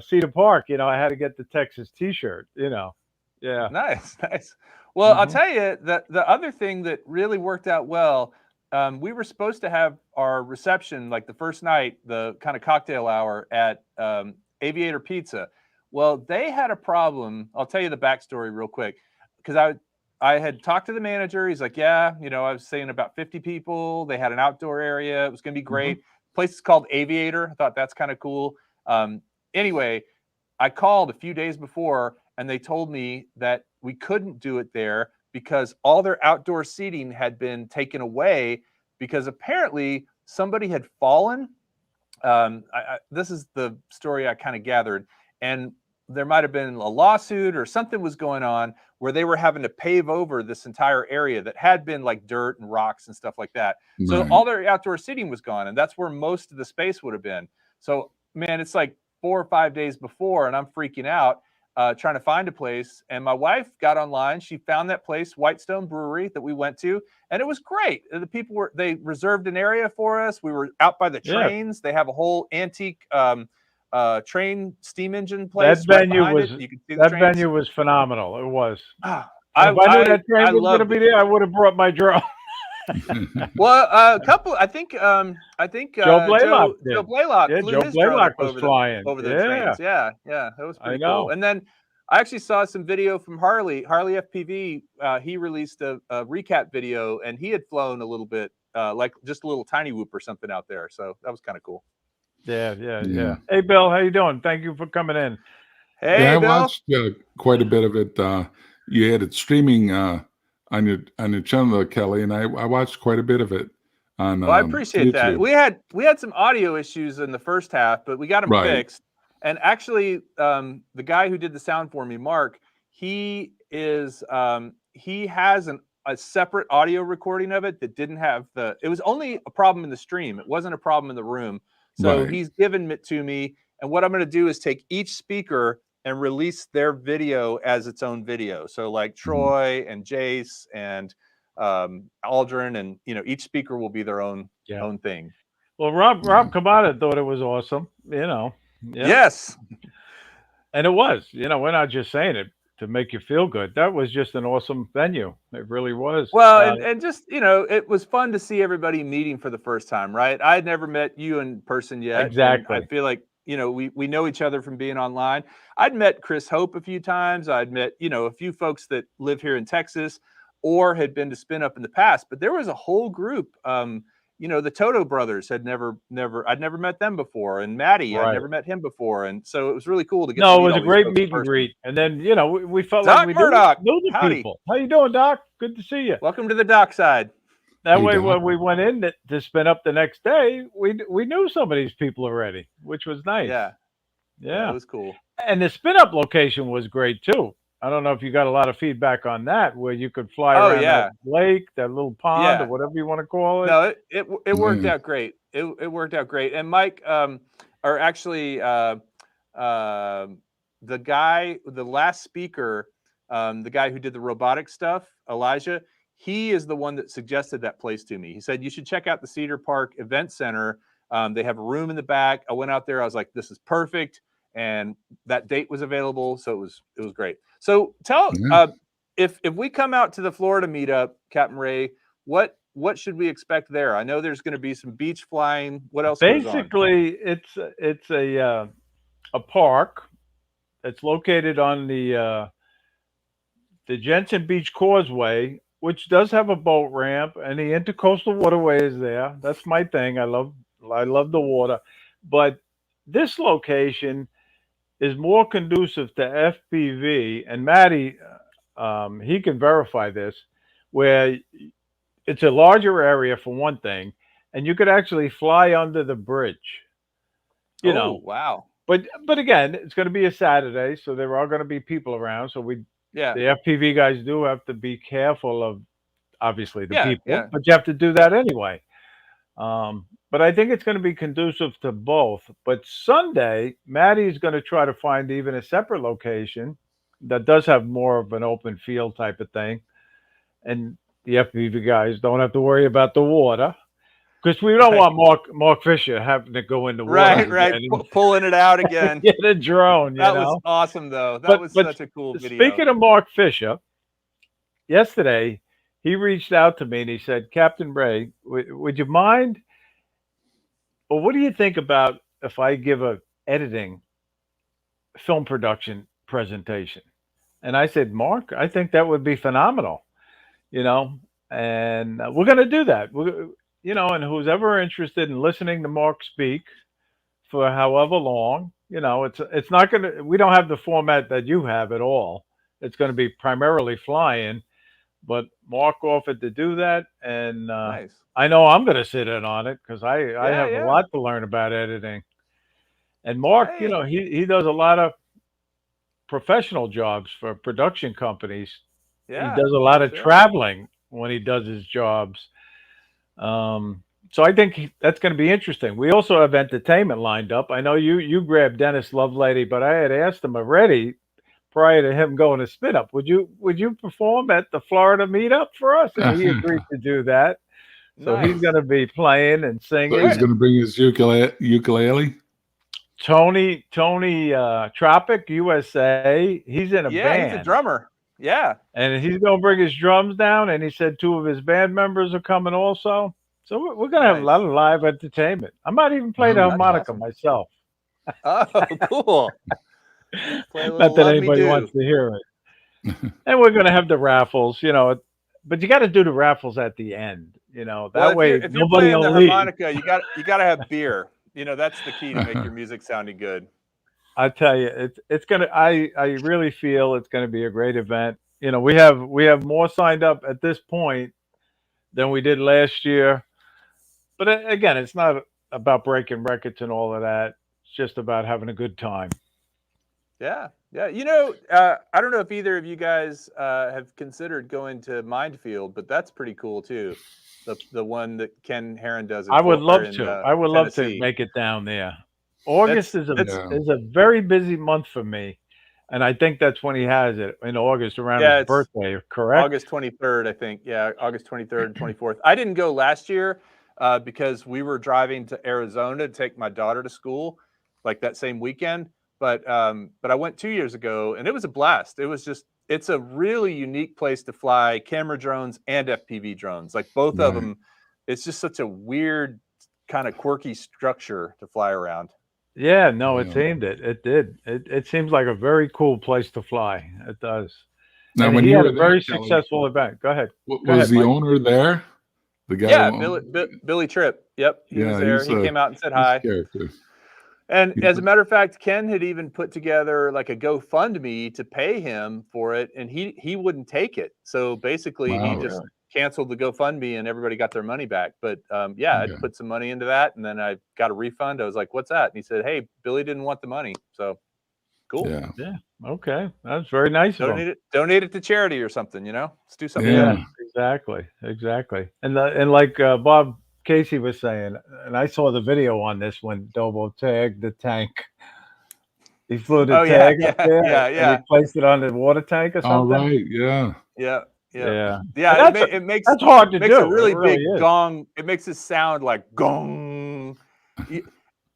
Cedar Park, you know, I had to get the Texas T-shirt. You know, yeah. Nice, nice. Well, I'll Hmm. tell you that the other thing that really worked out well, we were supposed to have our reception like the first night, the kind of cocktail hour at Aviator Pizza. Well, they had a problem. I'll tell you the backstory real quick because I had talked to the manager. He's like, yeah, you know, I was saying about 50 people. They had an outdoor area. It was going to be Hmm. great. Place is called Aviator. I thought that's kind of cool. Anyway, I called a few days before and they told me that we couldn't do it there because all their outdoor seating had been taken away because apparently somebody had fallen. This is the story I kind of gathered. And there might have been a lawsuit or something was going on where they were having to pave over this entire area that had been like dirt and rocks and stuff like that. So Right. all their outdoor seating was gone. And that's where most of the space would have been. So, man, it's like 4 or 5 days before, and I'm freaking out. Trying to find a place, and my wife got online. She found that place, Whitestone Brewery, that we went to, and it was great. The people they reserved an area for us. We were out by the Yeah. trains. They have a whole antique train steam engine That place right venue behind was it. You can see the trains. venue was phenomenal. It was. Ah, And if I knew that train I was going to loved be it. there, I would have brought my drone. Well, a couple. I think Joe Blaylock did. Joe Blaylock Yeah, flew Joe his drone Blaylock up was flying. over the Yeah, trains. Yeah, that was I pretty know. cool. And then I actually saw some video from Harley FPV. He released a recap video, and he had flown a little bit, like just a little tiny whoop or something out there. So that was kind of cool. Yeah. Hey, Bill, how you doing? Thank you for coming in. Hey, Yeah, I Bill. watched quite a bit of it. You had it streaming on your channel, Kelly, and I watched quite a bit of it on Well, I appreciate that. YouTube. We had some audio issues in the first half, but we got them Right. fixed. And actually, the guy who did the sound for me, Mark, he has a separate audio recording of it that didn't have it was only a problem in the stream. It wasn't a problem in the room. So Right. he's given it to me. And what I'm going to do is take each speaker and release their video as its own video. So like Troy and Jace and Aldrin, and each speaker will be their own thing. Well, Rob Cabana thought it was awesome. Yes. And it was. We're not just saying it to make you feel good. That was just an awesome venue. It really was. Well, and just it was fun to see everybody meeting for the first time, right? I had never met you in person yet. Exactly. I feel like we know each other from being online. I'd met Chris Hope a few times. I'd met a few folks that live here in Texas or had been to Spin Up in the past, but there was a whole group. The Toto brothers I'd never met them before, and Maddie, Right. I'd never met him before, and so it was really cool to get. No, to it was a great folks in meet and person. greet, and then we felt Doc like we Murdoch, knew the howdy. people. How you doing, Doc? Good to see you. Welcome to the dock side. That Hey, way, Doc. when we went in to Spin Up the next day, we knew some of these people already, which was nice. Yeah, it was cool. And the Spin Up location was great too. I don't know if you got a lot of feedback on that, where you could fly around that lake, that little pond, or whatever you want to call it. No, it worked out great. It worked out great. And Mike, or actually, the last speaker, the guy who did the robotic stuff, Elijah, he is the one that suggested that place to me. He said, you should check out the Cedar Park Event Center. They have a room in the back. I went out there. I was like, this is perfect. And that date was available. So it was great. So tell, if we come out to the Florida meetup, Captain Ray, what should we expect there? I know there's going to be some beach flying. What else goes on? Basically, it's a park that's located on the Jensen Beach Causeway, which does have a boat ramp, and the intercoastal waterway is there. That's my thing. I love the water, but this location is more conducive to FPV, and Maddie, he can verify this, where it's a larger area for one thing, and you could actually fly under the bridge. Wow. But again, it's going to be a Saturday, so there are going to be people around. So the FPV guys do have to be careful of, obviously, the people, but you have to do that anyway. But I think it's going to be conducive to both. But Sunday, Maddie's going to try to find even a separate location that does have more of an open field type of thing, and the FPV guys don't have to worry about the water because we don't Right. want Mark Fisher having to go in the water Right. again Pulling it out and again. get a drone. That was awesome, though. That But was such a cool video. speaking of Mark Fisher, yesterday he reached out to me and he said, "Captain Ray, would you mind? Well, what do you think about if I give a editing film production presentation?" And I said, "Mark, I think that would be phenomenal, you know, and we're going to do that. And who's ever interested in listening to Mark speak for however long, it's not going to, we don't have the format that you have at all. It's going to be primarily flying, but Mark offered to do that. And Nice. I know I'm going to sit in on it because I have Yeah. a lot to learn about editing. And Mark, Hey. he does a lot of professional jobs for production companies. Yeah. He does a lot of sure. traveling when he does his jobs. So I think that's going to be interesting. We also have entertainment lined up. I know you grabbed Dennis Lovelady, but I had asked him already prior to him going to Spin Up. Would you perform at the Florida Meetup for us? And he agreed to do that. So Nice. he's going to be playing and singing. So he's going to bring his ukulele. Tony Tropic USA. He's in a band. He's a drummer. Yeah. And he's going to bring his drums down. And he said 2 of his band members are coming also. So we're going to have a lot of live entertainment. I might even play the harmonica myself. Oh, cool. Not that anybody wants to hear it. And we're going to have the raffles, but you got to do the raffles at the end, that way if you're nobody playing the will leave. harmonica, you got to have beer. That's the key to make your music sounding good. I tell you, it's gonna. I really feel it's gonna be a great event. We have more signed up at this point than we did last year. But again, it's not about breaking records and all of that. It's just about having a good time. Yeah. I don't know if either of you guys have considered going to Mindfield, but that's pretty cool too. The one that Ken Herron does. I would love to. I would love to make it down there. August is a very busy month for me, and I think that's when he has it in August around his birthday. Correct? August 23rd, I think. Yeah, August 23rd and 24th. I didn't go last year because we were driving to Arizona to take my daughter to school, like that same weekend. But I went 2 years ago, and it was a blast. It's a really unique place to fly camera drones and FPV drones, like both of them. It's just such a weird, kind of quirky structure to fly around. Yeah, no, it seemed it. It did. It seems like a very cool place to fly. It does. Now, and when he you had were a very there, successful event. Go ahead. Was the owner there? The guy? Yeah, Billy Tripp. Yep, he was there. He came out and said hi. And as a matter of fact, Ken had even put together like a GoFundMe to pay him for it, and he wouldn't take it. So basically, he just canceled the GoFundMe, and everybody got their money back. But I put some money into that, and then I got a refund. I was like, "What's that?" And he said, "Hey, Billy didn't want the money." So cool. Yeah. Okay, that's very nice. Donate it to charity or something. Let's do something. Yeah, exactly. And like Bob Casey was saying, and I saw the video on this when Dobo tagged the tank. He flew the tag up there, and he placed it on the water tank or something. Oh, right, yeah. It makes that's hard to do. A really big gong. It makes it sound like gong.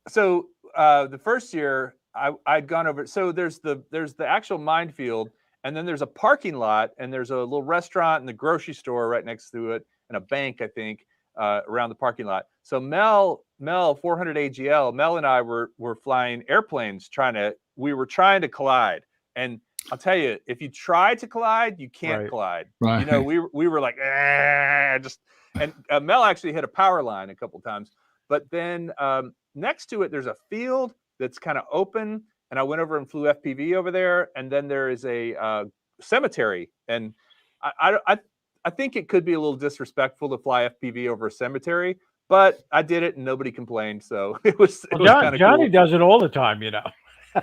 So the first year I'd gone over. So there's the actual minefield, and then there's a parking lot, and there's a little restaurant and the grocery store right next to it, and a bank, I think. Around the parking lot. So Mel 400 AGL, Mel and I were flying airplanes we were trying to collide. And I'll tell you, if you try to collide, you can't collide. Right. We were like, and Mel actually hit a power line a couple times. But then next to it, there's a field that's kind of open. And I went over and flew FPV over there. And then there is a cemetery. And I think it could be a little disrespectful to fly FPV over a cemetery, but I did it and nobody complained. So it was kind of Johnny cool. does it all the time,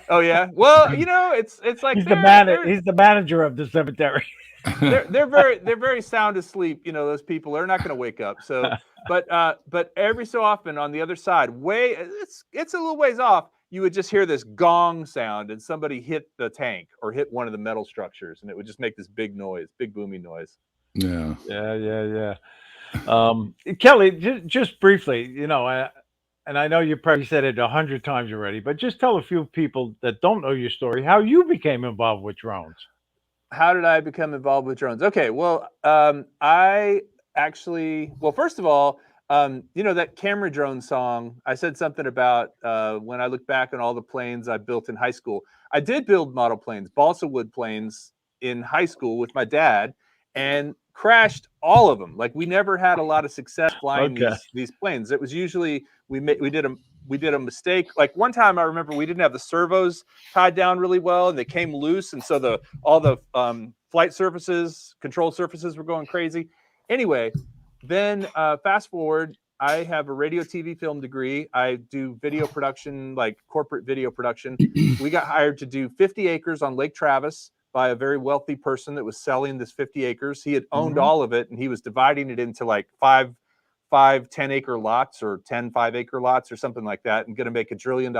Oh yeah. Well, it's like he's the manager of the cemetery. they're very sound asleep. Those people are not going to wake up. So But every so often on the other side, it's a little ways off, you would just hear this gong sound and somebody hit the tank or hit one of the metal structures, and it would just make this big noise, big booming noise. Yeah. Yeah. Kelly, just briefly, and I know you probably said it 100 times already, but just tell a few people that don't know your story how you became involved with drones. How did I become involved with drones? Okay, well, I actually, well, first of all, that camera drone song, I said something about when I look back on all the planes I built in high school. I did build model planes, balsa wood planes in high school with my dad, and crashed all of them. Like, we never had a lot of success flying Okay. these planes. It was usually we did a mistake. Like, one time I remember we didn't have the servos tied down really well, and they came loose, and so all the flight surfaces, control surfaces were going crazy. Anyway, then fast forward, I have a radio, TV, film degree. I do video production, like corporate video production. We got hired to do 50 acres on Lake Travis by a very wealthy person that was selling this 50 acres. He had owned all of it, and he was dividing it into like five 10-acre lots or 10 5-acre lots or something like that, and going to make $1 trillion.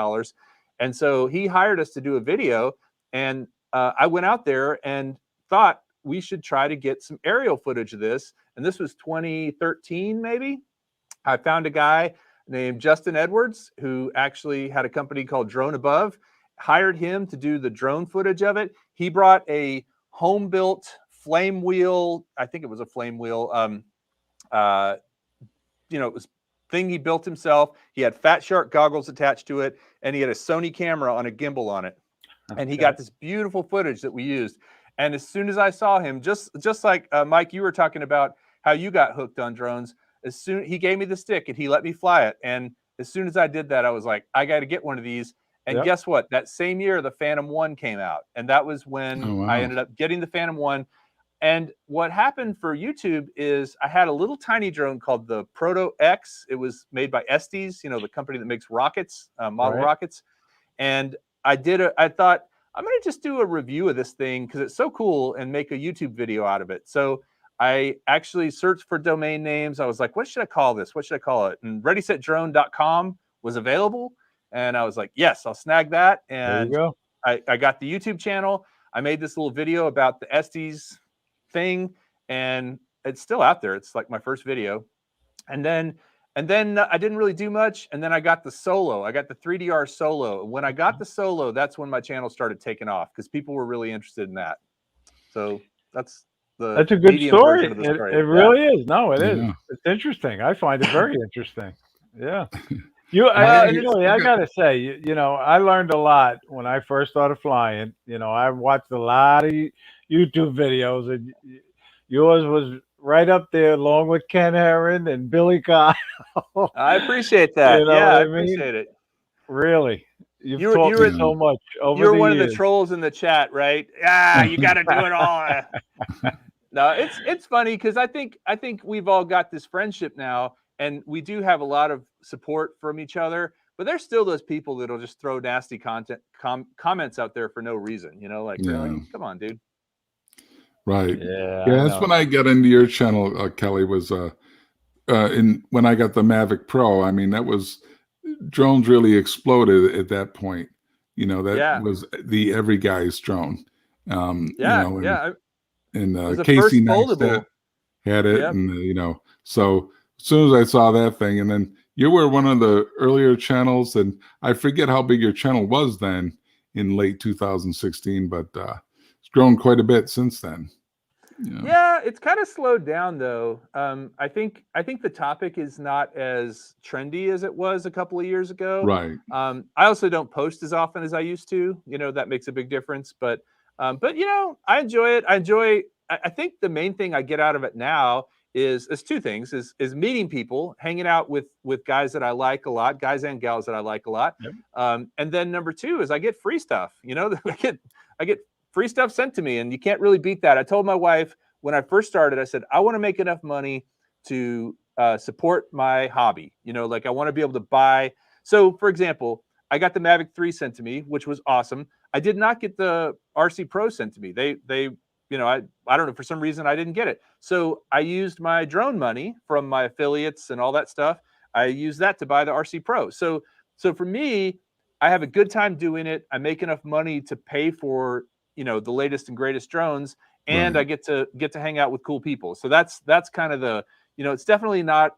And so he hired us to do a video, and I went out there and thought we should try to get some aerial footage of this. And this was 2013, maybe. I found a guy named Justin Edwards who actually had a company called Drone Above, hired him to do the drone footage of it. He brought a home-built flame wheel. I think it was a flame wheel. It was thing he built himself. He had Fat Shark goggles attached to it, and he had a Sony camera on a gimbal on it. And he got this beautiful footage that we used. And as soon as I saw him, just like Mike, you were talking about how you got hooked on drones. He gave me the stick and he let me fly it. And as soon as I did that, I was like, I got to get one of these. And guess what? That same year, the Phantom 1 came out. And that was when I ended up getting the Phantom 1. And what happened for YouTube is I had a little tiny drone called the Proto X. It was made by Estes, the company that makes rockets, model rockets. And I thought, I'm going to just do a review of this thing because it's so cool and make a YouTube video out of it. So I actually searched for domain names. I was like, what should I call this? What should I call it? And readysetdrone.com was available. And I was like, yes, I'll snag that. And there you go. I got the YouTube channel. I made this little video about the Estes thing, and it's still out there. It's like my first video. And then I didn't really do much. And then I got the Solo. I got the 3DR Solo. When I got the Solo, that's when my channel started taking off because people were really interested in that. So that's a good story. It really is. No, it is. It's interesting. I find it very interesting. Yeah. I gotta say, I learned a lot when I first started flying. I watched a lot of YouTube videos, and yours was right up there, along with Ken Herron and Billy Kyle. I appreciate that. I appreciate it. Really, you've taught me so much over the years. You're one of the trolls in the chat, right? Yeah, you got to do it all. No, it's funny because I think we've all got this friendship now, and we do have a lot of support from each other. But there's still those people that'll just throw nasty comments out there for no reason. Really? Come on, dude. Right. Yeah. That's when I got into your channel, Kelly. Was when I got the Mavic Pro. I mean, that was drones really exploded at that point. That was the every guy's drone. And Casey Neistat had it, and so as soon as I saw that thing, and then you were one of the earlier channels, and I forget how big your channel was then in late 2016, but it's grown quite a bit since then. Yeah, it's kind of slowed down though. I think the topic is not as trendy as it was a couple of years ago. Right. I also don't post as often as I used to. That makes a big difference. But I enjoy it. I think the main thing I get out of it now is two things: is meeting people, hanging out with guys that I like a lot, guys and gals that I like a lot. Yep. And then number two is I get free stuff. I get free stuff sent to me, and you can't really beat that. I told my wife when I first started, I said, I want to make enough money to support my hobby. I want to be able to buy. So, for example, I got the Mavic 3 sent to me, which was awesome. I did not get the RC Pro sent to me. They you know, I don't know, for some reason I didn't get it. So I used my drone money from my affiliates and all that stuff. I used that to buy the RC Pro. So for me, I have a good time doing it. I make enough money to pay for, you know, the latest and greatest drones, and I get to hang out with cool people. So that's kind of the, you know, it's definitely not,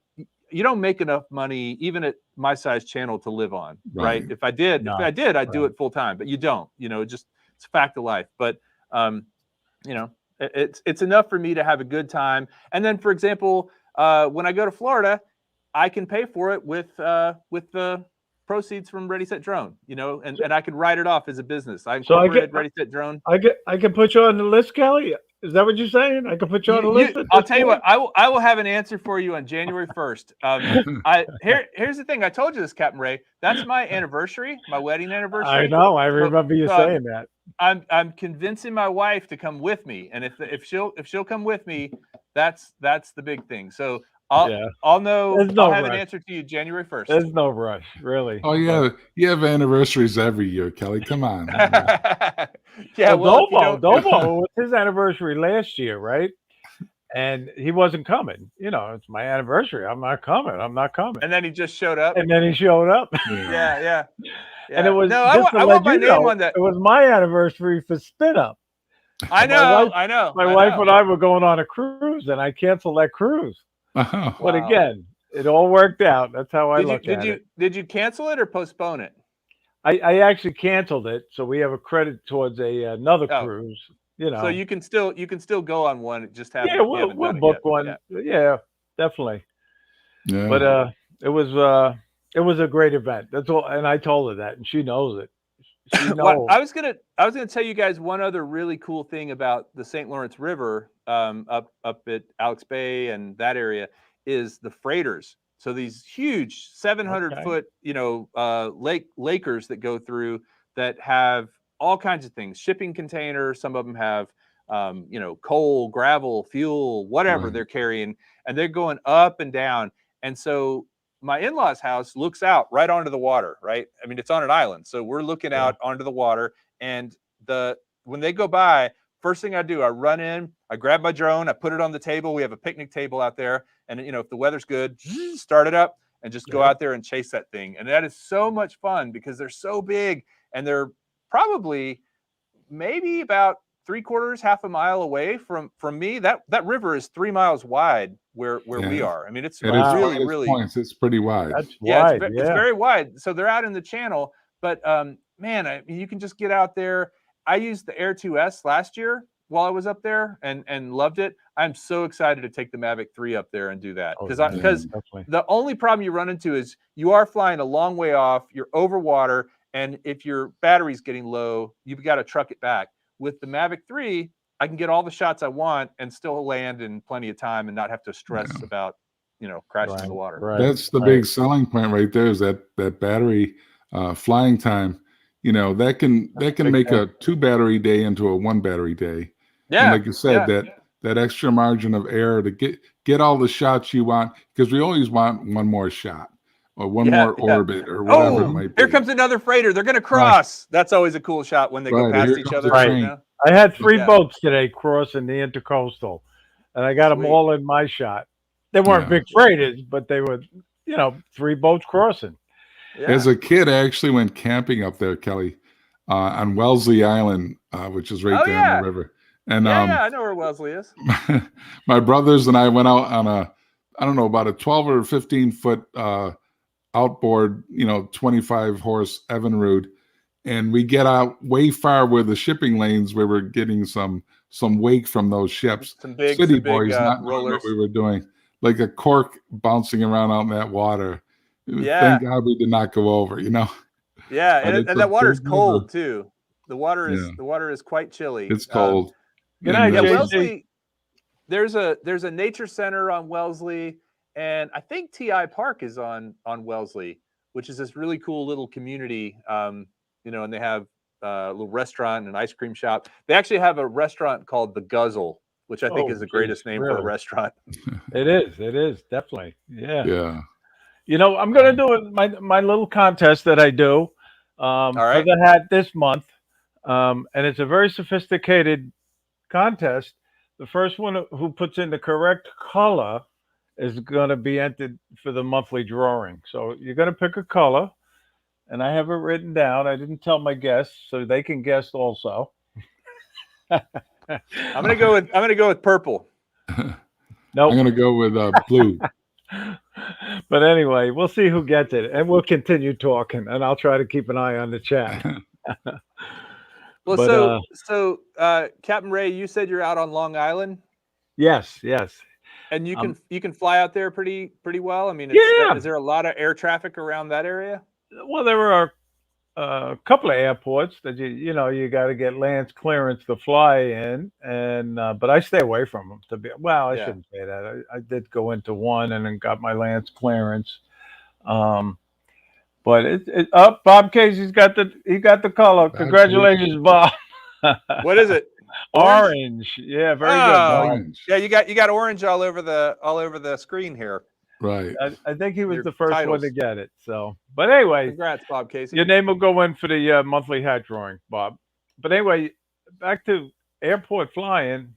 you don't make enough money even at my size channel to live on, right? If I did, I'd do it full time, but you don't, you know, it's a fact of life. But you know, it's enough for me to have a good time. And then, for example, when I go to Florida, I can pay for it with the proceeds from Ready Set Drone, you know, and I can write it off as a business. I incorporated Ready Set Drone. I can put you on the list, Kelly. Is that what you're saying? I can put you on the list. I'll tell you what. I will have an answer for you on January 1st. Here's the thing. I told you this, Captain Ray. That's my anniversary, my wedding anniversary. I know. I remember you saying that. I'm convincing my wife to come with me, and if she'll come with me, that's the big thing. So I'll know. I'll have an answer to you January 1st. There's no rush, really. Oh yeah, you have anniversaries every year, Kelly. Come on. Yeah, well, Domo was his anniversary last year, right? And he wasn't coming. You know, it's my anniversary. I'm not coming. And then he just showed up. And then he showed up. Yeah. And it was I want my name on that. It was my anniversary for Spin Up. I know. My wife and I were going on a cruise, and I canceled that cruise. Oh, but again, it all worked out. That's how I look at it. Did you cancel it or postpone it? I actually canceled it, so we have a credit towards another cruise. You know, so you can still go on one. Just have we'll book one. Yeah, definitely. Yeah, but it was a great event. That's all, and I told her that, and she knows it. She knows. Well, I was gonna tell you guys one other really cool thing about the St. Lawrence River, up at Alex Bay and that area, is the freighters. So these huge 700-foot, you know, lakers that go through that have all kinds of things, shipping containers. Some of them have, you know, coal, gravel, fuel, whatever they're carrying, and they're going up and down. And so my in-laws' house looks out right onto the water, right? I mean, it's on an island, so we're looking out onto the water. And when they go by, first thing I do, I run in, I grab my drone, I put it on the table. We have a picnic table out there, and you know, if the weather's good, start it up and just go out there and chase that thing. And that is so much fun because they're so big, and they're probably maybe about 3/4, half a mile away from me. That river is 3 miles wide where we are. I mean, it's really points. It's pretty wide. That's wide. It's very wide. So they're out in the channel, but man, you can just get out there. I used the Air 2S last year while I was up there and loved it. I'm so excited to take the Mavic 3 up there and do that because the only problem you run into is you are flying a long way off. You're over water, and if your battery's getting low, you've got to truck it back. With the Mavic 3, I can get all the shots I want and still land in plenty of time and not have to stress about, you know, crashing in the water. Right. That's the big selling point right there, is that battery flying time. You know, that can make a 2 battery day into a 1 battery day. Yeah. And like you said, that extra margin of error to get all the shots you want, because we always want one more shot or one more orbit or whatever it might be. Here comes another freighter. They're going to cross. That's always a cool shot when they go past each other. Right. You know? I had 3 boats today crossing the intercoastal, and I got them all in my shot. They weren't big freighters, but they were, you know, 3 boats crossing. Yeah. As a kid, I actually went camping up there, Kelly, on Wellesley Island, which is right there in the river. And I know where Wellesley is. My brothers and I went out on about a 12 or 15-foot outboard, you know, 25-horse Evinrude, and we get out way far where the shipping lanes, where we're getting some wake from those ships. Some big city boys, not rollers. What we were doing, like a cork bouncing around out in that water. Thank God we did not go over, you know. Yeah, and that water's cold too. The water is quite chilly. It's cold. Wellesley, there's a nature center on Wellesley, and I think TI Park is on Wellesley, which is this really cool little community. You know, and they have a little restaurant and an ice cream shop. They actually have a restaurant called The Guzzle, which I think is the greatest name for a restaurant. It is definitely. Yeah. You know, I'm going to do my little contest that I do for the hat this month. And it's a very sophisticated contest. The first one who puts in the correct color is going to be entered for the monthly drawing. So you're going to pick a color, and I have it written down. I didn't tell my guests, so they can guess also. I'm gonna go with purple. I'm Nope. going to go with blue. But anyway, we'll see who gets it, and we'll continue talking, and I'll try to keep an eye on the chat. Well, But, so Captain Ray, you said you're out on Long Island, yes, and you can fly out there pretty well. I mean, Yeah. is there a lot of air traffic around that area? Well, there are a couple of airports that you got to get land clearance to fly in, and but I stay away from them. I Yeah. shouldn't say that. I did go into one and then got my land clearance. But it up. Bob Casey's got the color. Bob Congratulations, Bob. What is it? Orange. Yeah, very good, Oh, Bob. Orange. yeah, you got orange all over the screen here. Right. I think he was Your the first one titles. to get it. So, but anyway, Congrats, Bob Casey. your name will go in for the monthly hat drawing, Bob. But anyway, back to airport flying.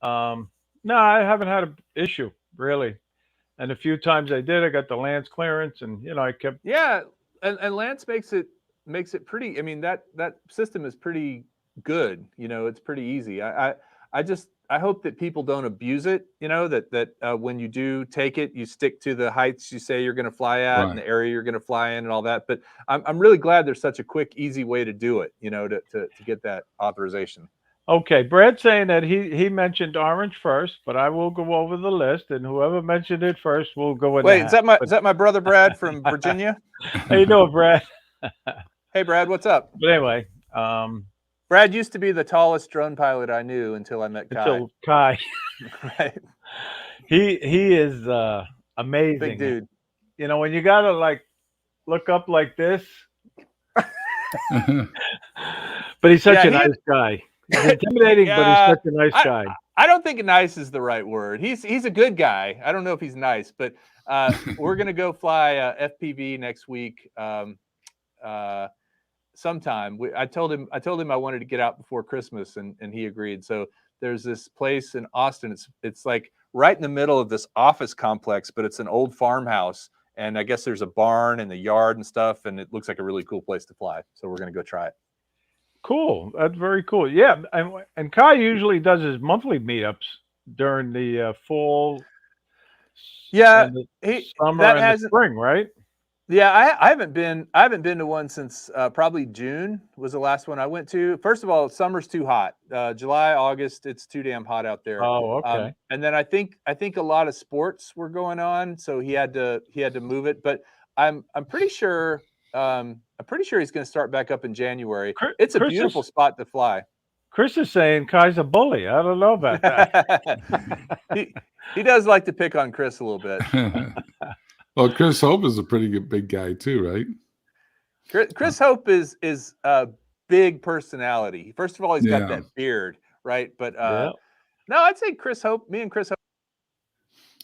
No, I haven't had an issue really, and a few times I did. I got the land clearance, and I kept. Yeah, and Lance makes it pretty. I mean, that system is pretty good. It's pretty easy. I hope that people don't abuse it. That when you do take it, you stick to the heights you say you're going to fly at Right. and the area you're going to fly in and all that. But I'm really glad there's such a quick, easy way to do it. To get that authorization. Okay, Brad's saying that he mentioned orange first, but I will go over the list, and whoever mentioned it first will go in. Wait, is that my brother Brad from Virginia? How you doing, Brad? Hey, Brad, what's up? But anyway, Brad used to be the tallest drone pilot I knew until I met Kai. until Kai, Right, he is amazing, big dude. When you gotta look up like this, but he's such a nice guy. He's intimidating, but he's such a nice guy. I don't think nice is the right word. He's a good guy. I don't know if he's nice, but we're gonna go fly FPV next week. Sometime. I told him I wanted to get out before Christmas, and he agreed. So there's this place in Austin. It's like right in the middle of this office complex, but it's an old farmhouse, and I guess there's a barn and the yard and stuff, and it looks like a really cool place to fly. So we're gonna go try it. Cool. That's very cool. Yeah, and Kai usually does his monthly meetups during the fall. Yeah, and the summer and the spring, right? Yeah, I haven't been to one since probably June was the last one I went to. First of all, summer's too hot. July, August, it's too damn hot out there. Oh, okay. And then I think a lot of sports were going on, so he had to move it. But I'm pretty sure he's going to start back up in January. It's a beautiful spot to fly. Chris is saying Kai's a bully. I don't know about that. he does like to pick on Chris a little bit. Well, Chris Hope is a pretty good big guy too, right? Chris Hope is a big personality. First of all, he's got that beard, right? But no, I'd say me and Chris Hope.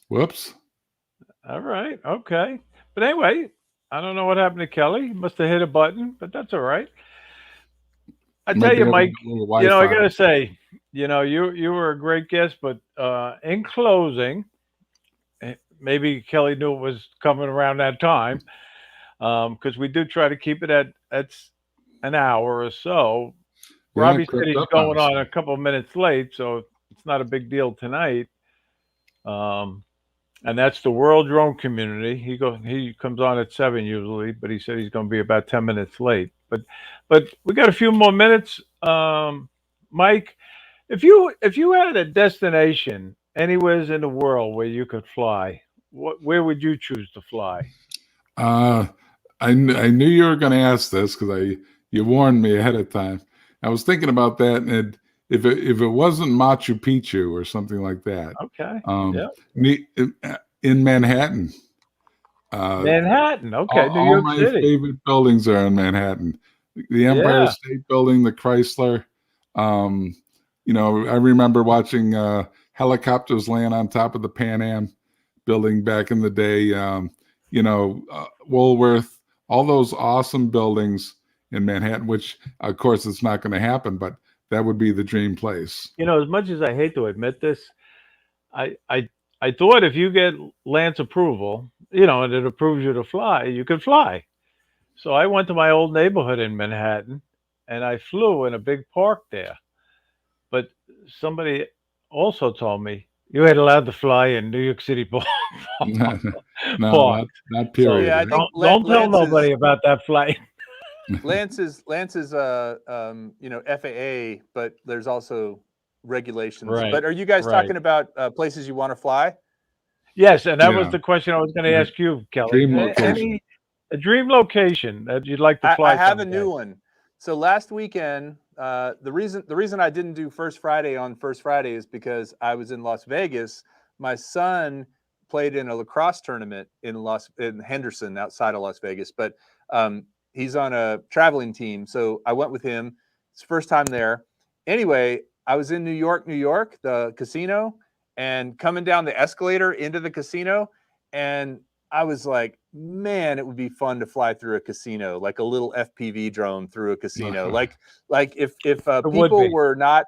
Whoops. All right. Okay. But anyway, I don't know what happened to Kelly. He must have hit a button, but that's all right. I tell you, Mike, I got to say, you were a great guest, but in closing, maybe Kelly knew it was coming around that time, because we do try to keep it at an hour or so. Yeah, Robbie said he's going on a couple of minutes late, so it's not a big deal tonight. And that's the World Drone Community. He comes on at 7 usually, but he said he's going to be about 10 minutes late. But we got a few more minutes. Mike, if you had a destination anywhere in the world where you could fly, where would you choose to fly? I knew you were going to ask this because you warned me ahead of time. I was thinking about that, and if it wasn't Machu Picchu or something like that, in Manhattan. Manhattan, okay, New York City. City. My favorite buildings are in Manhattan. The Empire State Building, the Chrysler. I remember watching helicopters land on top of the Pan Am building back in the day. Woolworth, all those awesome buildings in Manhattan, which of course it's not going to happen, but that would be the dream place. You know, as much as I hate to admit this, I I I thought if you get Lance approval, you know, and it approves you to fly, you can fly. So I went to my old neighborhood in Manhattan, and I flew in a big park there. But somebody also told me you ain't allowed to fly in New York City No, park. not So period. Yeah, I Right? think don't tell Lance is nobody about that flight. Lance is you know, FAA, but there's also regulations. Right, But are you guys right. talking about places you want to fly? Yes, and that was Yeah. the question I was going to Right. ask you, Kelly. Dream location. Any a dream location that you'd like to I fly have a someday? new one. So last weekend, the reason I didn't do First Friday on First Friday is because I was in Las Vegas. My son played in a lacrosse tournament in Henderson, outside of Las Vegas, but he's on a traveling team, so I went with him. It's the first time there. Anyway, I was in New York, the casino, and coming down the escalator into the casino, and I was like, man, it would be fun to fly through a casino, like a little FPV drone through a casino. Like if It would people be. were not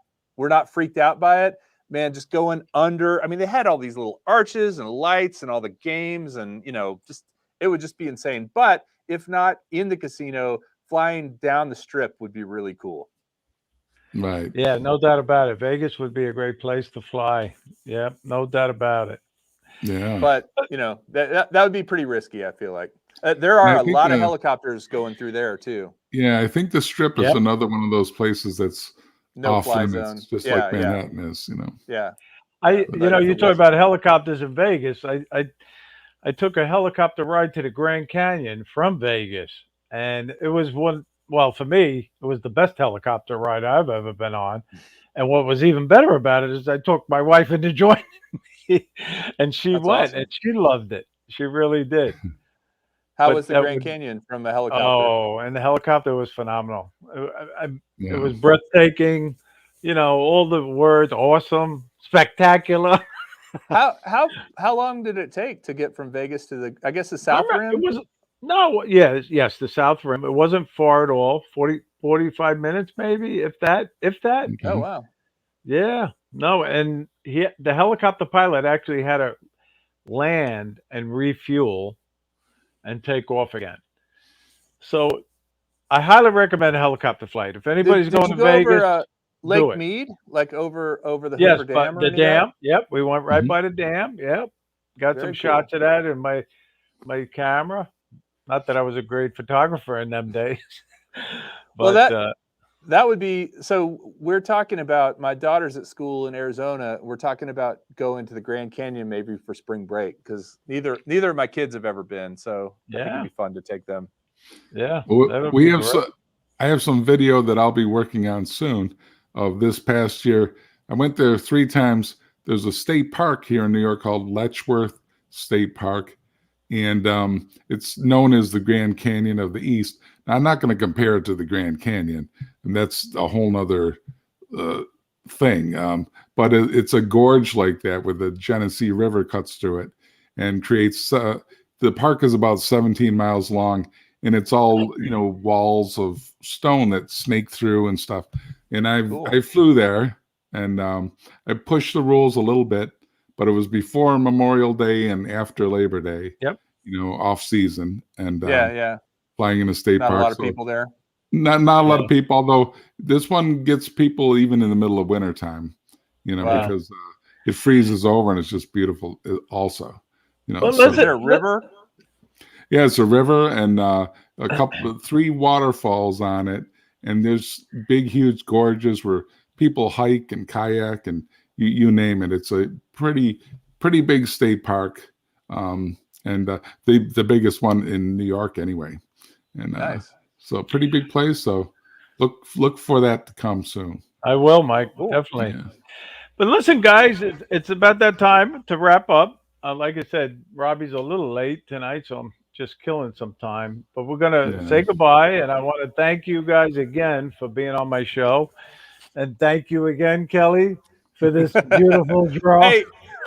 freaked out by it, man, just going under. I mean, they had all these little arches and lights and all the games, and just it would just be insane. But if not in the casino, flying down the strip would be really cool. Right. Yeah, no doubt about it. Vegas would be a great place to fly. Yeah, no doubt about it. Yeah. But that would be pretty risky, I feel like. There And are I a think lot of helicopters going through there too. yeah, I think the Strip is Yep. another one of those places that's No off fly limits, zone. just Yeah, like Manhattan is. yeah. You The talk West. about helicopters in Vegas. I took a helicopter ride to the Grand Canyon from Vegas, and it was well, for me, it was the best helicopter ride I've ever been on. And what was even better about it is I took my wife into joining me, and she That's went, awesome. and she loved it. She really did. How But was the that Grand would Canyon from the helicopter? Oh, and the helicopter was phenomenal. It Yeah. was breathtaking. All the words: awesome, spectacular. How long did it take to get from Vegas to I guess the South It Rim? was no, yes, the South Rim. It wasn't far at all. 45 minutes, maybe, if that, if that. Oh Okay. wow. Yeah, no, and the helicopter pilot actually had to land and refuel and take off again. So I highly recommend a helicopter flight. If anybody's Did going you to go over Vegas, do Lake it. Mead, like over the Yes, Hoover but Dam or the any of that? dam. Yep, we went right Mhm. by the dam. Yep, got some Very shots cool. of that in my camera. Not that I was a great photographer in them days, Well, but that would be so. We're talking about my daughter's at school in Arizona. We're talking about going to the Grand Canyon maybe for spring break because neither of my kids have ever been. So I think it'd yeah, be fun to take them. yeah, Well, that would we be have great. I have some video that I'll be working on soon of this past year. I went there 3 times. There's a state park here in New York called Letchworth State Park, and it's known as the Grand Canyon of the East. Now, I'm not going to compare it to the Grand Canyon, and that's a whole nother uh, thing. But it's a gorge like that where the Genesee River cuts through it and creates. The park is about 17 miles long, and it's all walls of stone that snake through and stuff. And Cool. I flew there, and I pushed the rules a little bit, but it was before Memorial Day and after Labor Day, Yep. off season, and Yeah. flying in a state Not a park. lot of So people there. not a lot Yeah. of people, although this one gets people even in the middle of winter time, Wow. because it freezes over and it's just beautiful also. Well, So Is there a river? yeah, it's a river and a couple of 3 waterfalls on it, and there's big, huge gorges where people hike and kayak and you name it. It's a pretty big state park, and the biggest one in New York anyway. And Nice. so pretty big place. So look for that to come soon. I will, Mike, Cool. definitely. Yeah. But listen, guys, it's about that time to wrap up. Like I said, Robbie's a little late tonight, so I'm just killing some time. But we're gonna Yeah. say goodbye, and I want to thank you guys again for being on my show, and thank you again, Kelly, for this beautiful draw. Hey,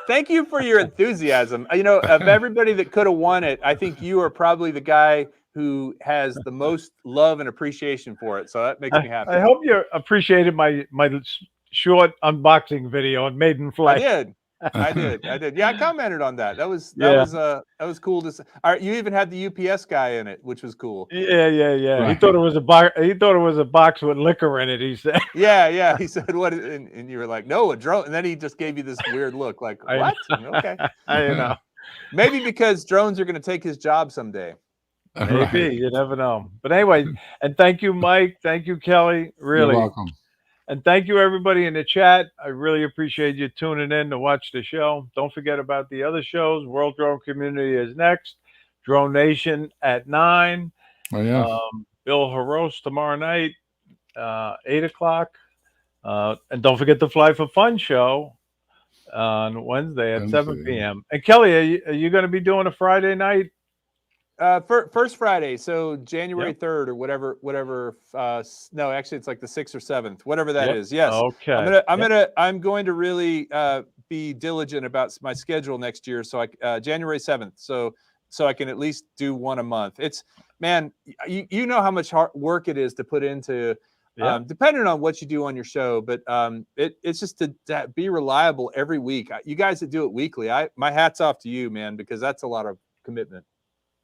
thank you for your enthusiasm. Of everybody that could have won it, I think you are probably the guy who has the most love and appreciation for it. So that makes me happy. I hope you appreciated my short unboxing video on Maiden I Flight. did. I did. Yeah, I commented on that. That was cool to see. All right, you even had the UPS guy in it, which was cool. Yeah. He Right. thought it was a box. He thought it was a box with liquor in it. He said. Yeah. He said, "What?" And you were like, "No, a drone." And then he just gave you this weird look, like, "What?" Okay, I know. maybe because drones are going to take his job someday. Maybe Right. you never know. But anyway, and thank you, Mike. Thank you, Kelly. Really. You're welcome. And thank you, everybody in the chat. I really appreciate you tuning in to watch the show. Don't forget about the other shows. World Drone Community is next. Drone Nation at 9. Oh yeah. Bill Haros tomorrow night, 8 o'clock. And don't forget the Fly for Fun show on Wednesday at 7 p.m. And Kelly, are you going to be doing a Friday night? First Friday, so January 3rd or whatever. No, actually, it's like the 6th or 7th, whatever that is. Yes. Okay. I'm going to really be diligent about my schedule next year. So January 7th. So I can at least do one a month. It's, man, you know how much hard work it is to put into, depending on what you do on your show, but it's just to be reliable every week. You guys that do it weekly, my hat's off to you, man, because that's a lot of commitment.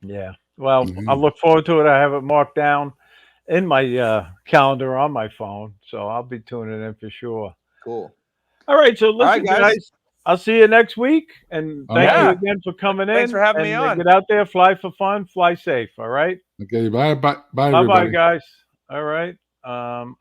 Yeah. Well, I look forward to it. I have it marked down in my calendar on my phone, so I'll be tuning in for sure. Cool. All right. So listen, guys, I'll see you next week, and thank you again for coming in. Thanks for having me on. Get out there, fly for fun, fly safe. All right. Okay. Bye. Bye, Everybody. guys. All right.